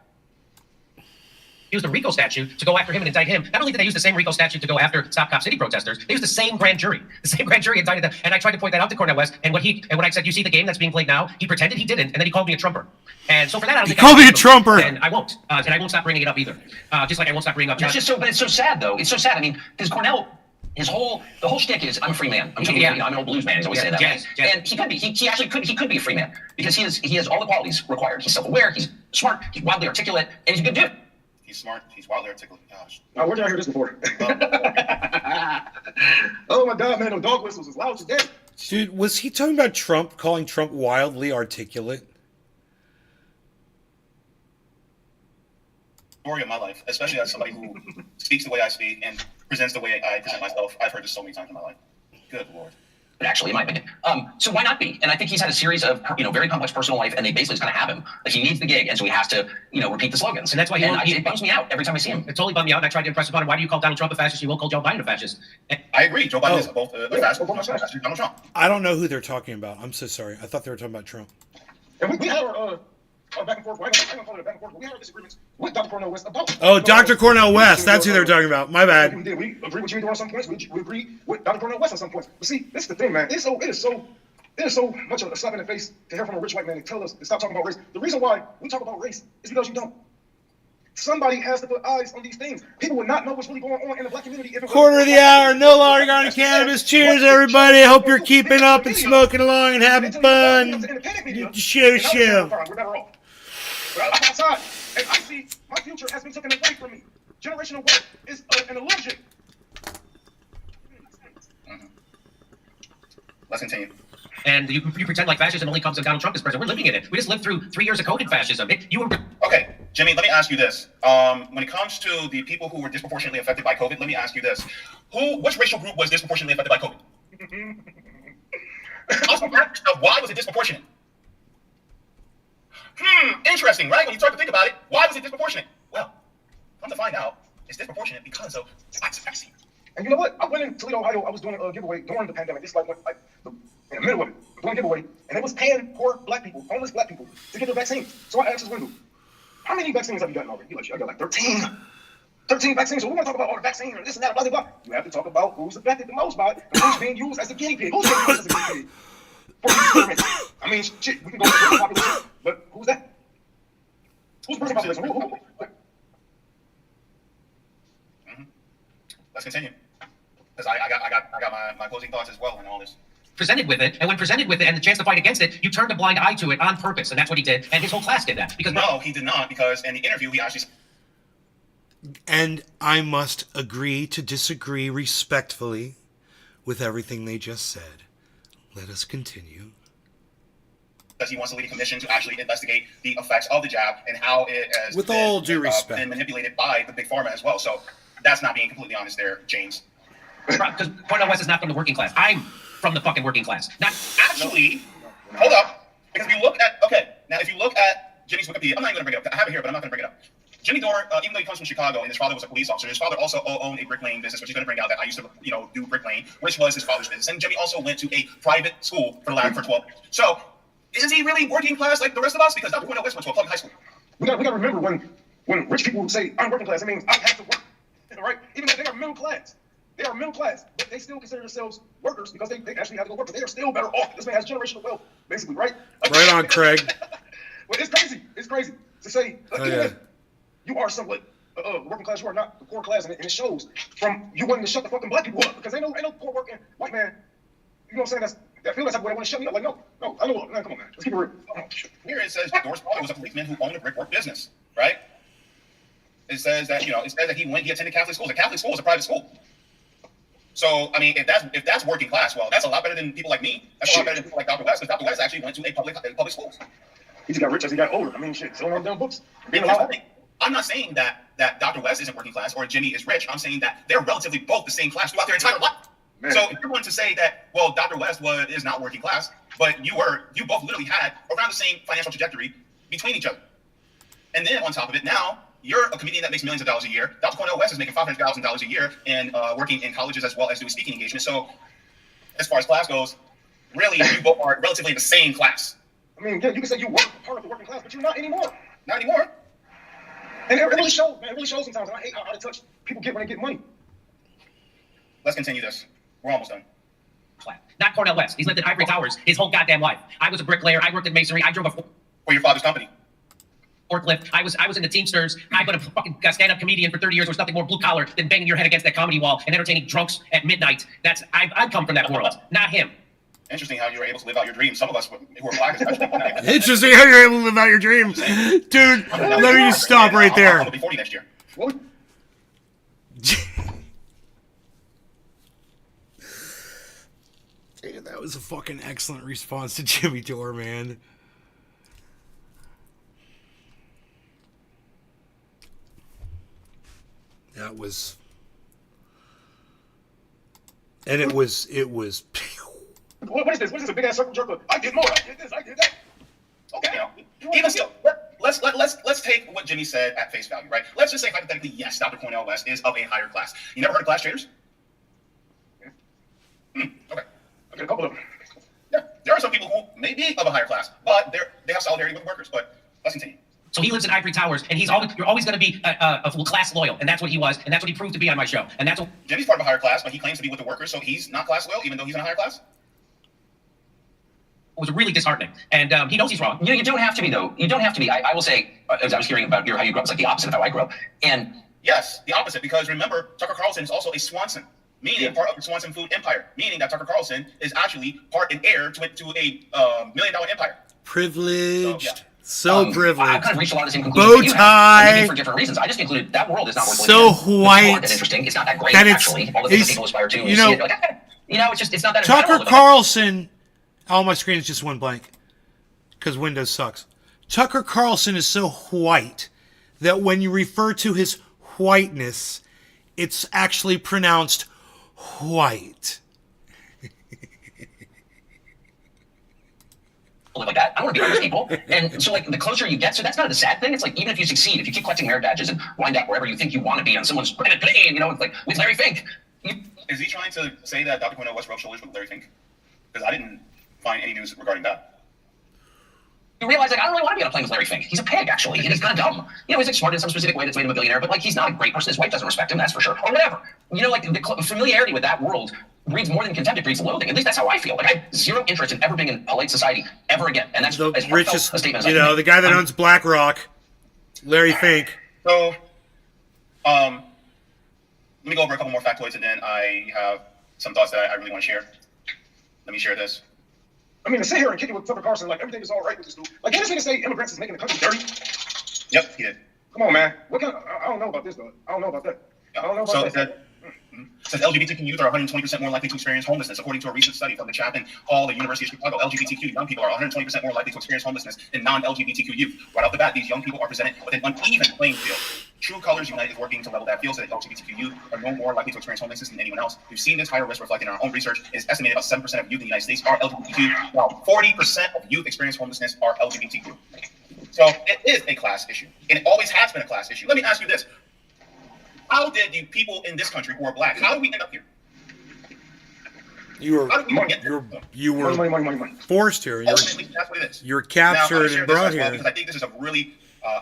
Used the RICO statute to go after him and indict him. Not only did they use the same RICO statute to go after Stop Cop City protesters, they used the same grand jury. The same grand jury indicted them. And I tried to point that out to Cornel West. And when I said, you see the game that's being played now, he pretended he didn't, and then he called me a Trumper. And so for that, I don't think he called me a Trumper. And I won't. And I won't stop bringing it up either. Just like I won't stop bringing up. It's just so, but it's so sad though. It's so sad. I mean, because Cornell, the whole shtick is, I'm a free man. I'm an old blues man. He's always saying that. Yes. And he could be. He actually could be a free man because he has all the qualities required. He's self-aware. He's smart. He's wildly articulate, and he's a good dude. He's smart. He's wildly articulate. Gosh. Now, where did I hear this before? Oh my God, man! Those dog whistles as loud as dead. Dude, was he talking about Trump, calling Trump wildly articulate? Story of my life, especially as somebody who speaks the way I speak and presents the way I present myself. I've heard this so many times in my life. Good Lord. Actually, in my opinion. So why not be? And I think he's had a series of, very complex personal life, and they basically just kind of have him. Like, he needs the gig, and so he has to, repeat the slogans. And that's why it bums me out every time I see him. It totally bummed me out, and I tried to impress upon him. Why do you call Donald Trump a fascist? You won't call Joe Biden a fascist. I agree. Joe Biden is both a fascist and Donald Trump. I don't know who they're talking about. I'm so sorry. I thought they were talking about Trump. And we had our back and forth. I ain't gonna call it a back and forth, but we had our disagreements with Dr. Cornel West about. Oh, Dr. Cornel West. That's who they're talking about. My bad. We did. We agree with Jimmy Dore on some points. We agree with Dr. Cornel West on some points. But see, this is the thing, man. It is so much of a slap in the face to hear from a rich white man and tell us to stop talking about race. The reason why we talk about race is because you don't. Somebody has to put eyes on these things. People would not know what's really going on in the black community. If it Quarter of the hour, no longer on cannabis. Cheers, everybody. I hope you're keeping up and smoking along and having fun. Show. We're better off. But I'm outside, and I see my future has been taken away from me. generational wealth is an illusion. Let's continue. And you pretend like fascism only comes when Donald Trump is president. We're living in it. We just lived through 3 years of coded fascism. Okay, Jimmy, let me ask you this. When it comes to the people who were disproportionately affected by COVID, let me ask you this. Which racial group was disproportionately affected by COVID? Also, why was it disproportionate? Interesting, right? When you start to think about it, why was it disproportionate? Well, come to find out, it's disproportionate because of white supremacy. And you know what? I went in Toledo, Ohio. I was doing a giveaway during the pandemic. This went in the middle of it, doing a giveaway, and it was paying poor black people, homeless black people, to get their vaccines. So I asked this window, how many vaccines have you gotten already? He like, I got like 13 vaccines. So we want to talk about all the vaccines and this and that, blah, blah, blah. You have to talk about who's affected the most by it, and who's being used as a guinea pig. Who's being used as a guinea pig for these experiments? I mean, shit, we can go to the population, but who's that? Who's the person population? Who? Let's continue. Because I got my closing thoughts as well on all this. Presented with it, and when presented with it and the chance to fight against it, you turned a blind eye to it on purpose, and that's what he did, and his whole class did that. Because no, he did not, because in the interview he actually... And I must agree to disagree respectfully with everything they just said. Let us continue. Because he wants to lead a commission to actually investigate the effects of the jab and how it has with all due respect been manipulated by the big pharma as well. So that's not being completely honest there, James. Because Cornel West is not from the working class. I'm from the fucking working class. Not actually. Hold up. Because if you look at Jimmy's Wikipedia, I'm not even going to bring it up. I have it here, but I'm not going to bring it up. Jimmy Dore, even though he comes from Chicago and his father was a police officer, his father also owned a bricklaying business, which he's going to bring out that I used to, do bricklaying, which was his father's business. And Jimmy also went to a private school for 12 years. So, is he really working class like the rest of us? Because Dr. Cornel West went to a public high school. We got to remember when rich people say I'm working class, it means I have to work, right? Even though they are middle class. They are middle class, but they still consider themselves workers because they actually have to go work. But they are still better off. This man has generational wealth, basically, right? Right on, Craig. Well, it's crazy. It's crazy to say even if you are somewhat working class, you are not the poor class, and it shows from you wanting to shut the fucking black people up because ain't no poor working white man. You know what I'm saying? That feels like I want to shut me up. Like no, I know. Man, come on, man. Let's keep it real. Here it says Dore's father was a policeman who owned a brickwork business, right? It says that he attended Catholic schools. A Catholic school is a private school. So, I mean, if that's working class, well, that's a lot better than people like me. That's a lot better than people like Dr. West, because Dr. West actually went to a public schools. He just got rich as he got older. I mean, shit, selling all damn books. I'm not saying that Dr. West isn't working class or Jimmy is rich. I'm saying that they're relatively both the same class throughout their entire life. Man. So if you're going to say that, well, Dr. West is not working class, but you both literally had around the same financial trajectory between each other. And then on top of it, now you're a comedian that makes millions of dollars a year. Dr. Cornel West is making $500,000 a year and working in colleges as well as doing speaking engagements. So as far as class goes, really, you both are relatively in the same class. I mean, yeah, you can say you were part of the working class, but you're not anymore. Not anymore. And it really shows, man. It really shows sometimes. And I hate how out of touch people get when they get money. Let's continue this. We're almost done. Not Cornel West. He's lived in ivory towers his whole goddamn life. I was a bricklayer. I worked in masonry. I drove a for your father's company. Forklift. I was in the Teamsters. I've been a fucking stand-up comedian for 30 years. There's nothing more blue collar than banging your head against that comedy wall and entertaining drunks at midnight. I've come from that world, not him. Interesting how you were able to live out your dreams. Some of us who are black, especially. Interesting how you're able to live out your dreams, dude. Let me just stop right there. I'll be 40 next year. What? Dude, that was a fucking excellent response to Jimmy Dore, man. That was, and it was. What is this? What is this? A big ass circle jerk? I did more. I did this. I did that. Okay. Even still, let's take what Jimmy said at face value, right? Let's just say hypothetically, yes, Dr. Cornel West is of a higher class. You never heard of class traders? Okay. I got a couple of them. Yeah, there are some people who may be of a higher class, but they have solidarity with workers. But let's continue. So he lives in ivory towers, and you're always going to be a class loyal, and that's what he was, and that's what he proved to be on my show, and that's what. Jimmy's part of a higher class, but he claims to be with the workers, so he's not class loyal, even though he's in a higher class. It was really disheartening, and he knows he's wrong. You don't have to be, though. You don't have to be. I will say, as I was hearing about how you grew up, it's like the opposite of how I grew up, and yes, the opposit, because remember, Tucker Carlson is also a Swanson. Meaning part of the Swanson food empire, meaning that Tucker Carlson is actually part and heir to a $1 million empire. Privileged. So, yeah. So privileged. I've kind of reached a lot of the same conclusions Bow that you tie. have, maybe for different reasons. I just concluded that world is not worth So living in. white. It's not that interesting. It's not that great, That it's- actually. All the things that people aspire to, you know, see it, like, it's just, it's not that Tucker incredible. Carlson. Oh, my screen is just one blank because Windows sucks. Tucker Carlson is so white that when you refer to his whiteness, it's actually pronounced white. Like that. I don't want to be around those people. And so, like, the closer you get, so that's not a sad thing. It's like, even if you succeed, if you keep collecting merit badges and wind up wherever you think you want to be on someone's private plane, you know, it's like with Larry Fink. Is he trying to say that Dr. Quinn was rubbed shoulders with Larry Fink? Because I didn't find any news regarding that. You realize, like, I don't really want to be on a plane with Larry Fink. He's a pig, actually, and he's kind of dumb. You know, he's like smart in some specific way that's made him a billionaire, but like, he's not a great person. His wife doesn't respect him, that's for sure, or whatever. You know, like, the familiarity with that world breeds more than contempt, it breeds loathing. At least that's how I feel. Like, I have zero interest in ever being in polite society ever again, and that's The as heartfelt richest, a statement as I you can know, make. the guy that owns BlackRock, Larry Fink. So, let me go over a couple more factoids, and then I have some thoughts that I really want to share. Let me share this. I mean, to sit here and kick it with Tucker Carlson, like everything is all right with this dude. Like, can't this nigga say immigrants is making the country dirty? Yep, he did. Come on, man. What kind of, I don't know about this, though. I don't know about that. I don't know about So that. it says LGBTQ youth are 120% more likely to experience homelessness, according to a recent study from the Chapman Hall at the University of Chicago. LGBTQ young people are 120% more likely to experience homelessness than non-LGBTQ youth. Right off the bat, these young people are presented with an uneven playing field. True Colors Unite is working to level that field so that LGBTQ youth are no more likely to experience homelessness than anyone else. We've seen this higher risk reflected in our own research. It is estimated about 7% of youth in the United States are LGBTQ, while 40% of youth experience homelessness are LGBTQ. So it is a class issue, and it always has been a class issue. Let me ask you this. How did the people in this country who are black, how did we end up here? You were money. forced here. Ultimately, that's what it is. You're captured and brought here. Because I think this is a really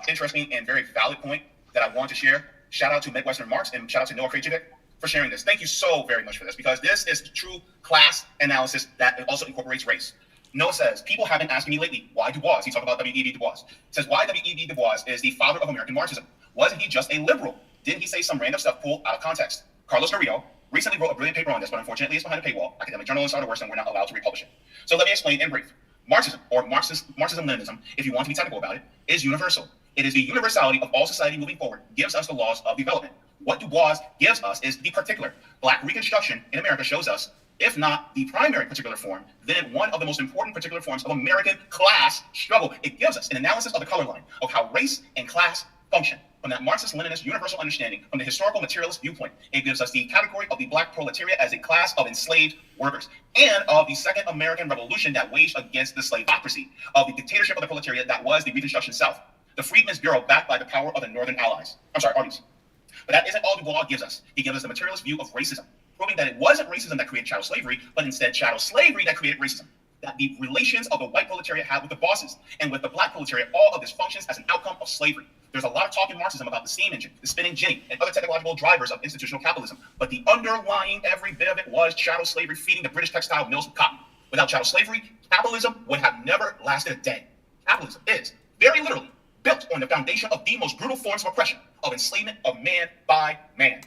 interesting and very valid point that I want to share. Shout out to Midwestern Marks and shout out to Noah Krejcik for sharing this. Thank you so very much for this, because this is true class analysis that also incorporates race. Noah says, people have been asking me lately, why Du Bois? He talked about W.E.B. Du Bois. He says, why W.E.B. Du Bois is the father of American Marxism? Wasn't he just a liberal? Didn't he say some random stuff pulled out of context? Carlos Garrido recently wrote a brilliant paper on this, but unfortunately it's behind a paywall. Academic journalists are the worst, and we're not allowed to republish it. So let me explain in brief. Marxism, or Marxism-Leninism, if you want to be technical about it, is universal. It is the universality of all society moving forward, gives us the laws of development. What Du Bois gives us is the particular. Black Reconstruction in America shows us, if not the primary particular form, then one of the most important particular forms of American class struggle. It gives us an analysis of the color line of how race and class function. From that Marxist-Leninist universal understanding, from the historical materialist viewpoint, it gives us the category of the black proletariat as a class of enslaved workers, and of the Second American Revolution that waged against the slaveocracy, of the dictatorship of the proletariat that was the Reconstruction South, the Freedmen's Bureau backed by the power of the Northern armies. But that isn't all Du Bois gives us. He gives us the materialist view of racism, proving that it wasn't racism that created chattel slavery, but instead chattel slavery that created racism. That the relations of the white proletariat had with the bosses and with the black proletariat, all of this functions as an outcome of slavery. There's a lot of talk in Marxism about the steam engine, the spinning jenny, and other technological drivers of institutional capitalism. But the underlying every bit of it was chattel slavery feeding the British textile mills with cotton. Without chattel slavery, capitalism would have never lasted a day. Capitalism is, very literally, built on the foundation of the most brutal forms of oppression, of enslavement of man by man.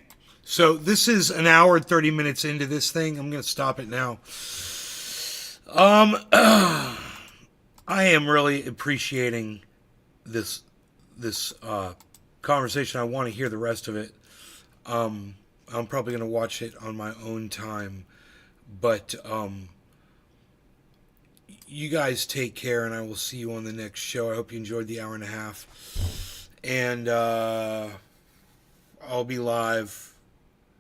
So this is an hour and 30 minutes into this thing. I'm going to stop it now. I am really appreciating this conversation. I want to hear the rest of it. I'm probably going to watch it on my own time, but you guys take care, and I will see you on the next show. I hope you enjoyed the hour and a half, and I'll be live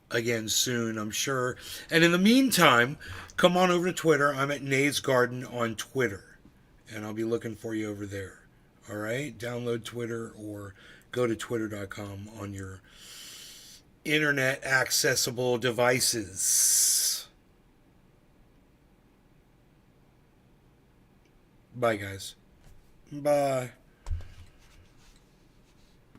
again soon, I'm sure. And in the meantime, come on over to Twitter. I'm at Nay's Garden on Twitter, and I'll be looking for you over there. All right? Download Twitter or go to twitter.com on your internet accessible devices. Bye, guys. Bye.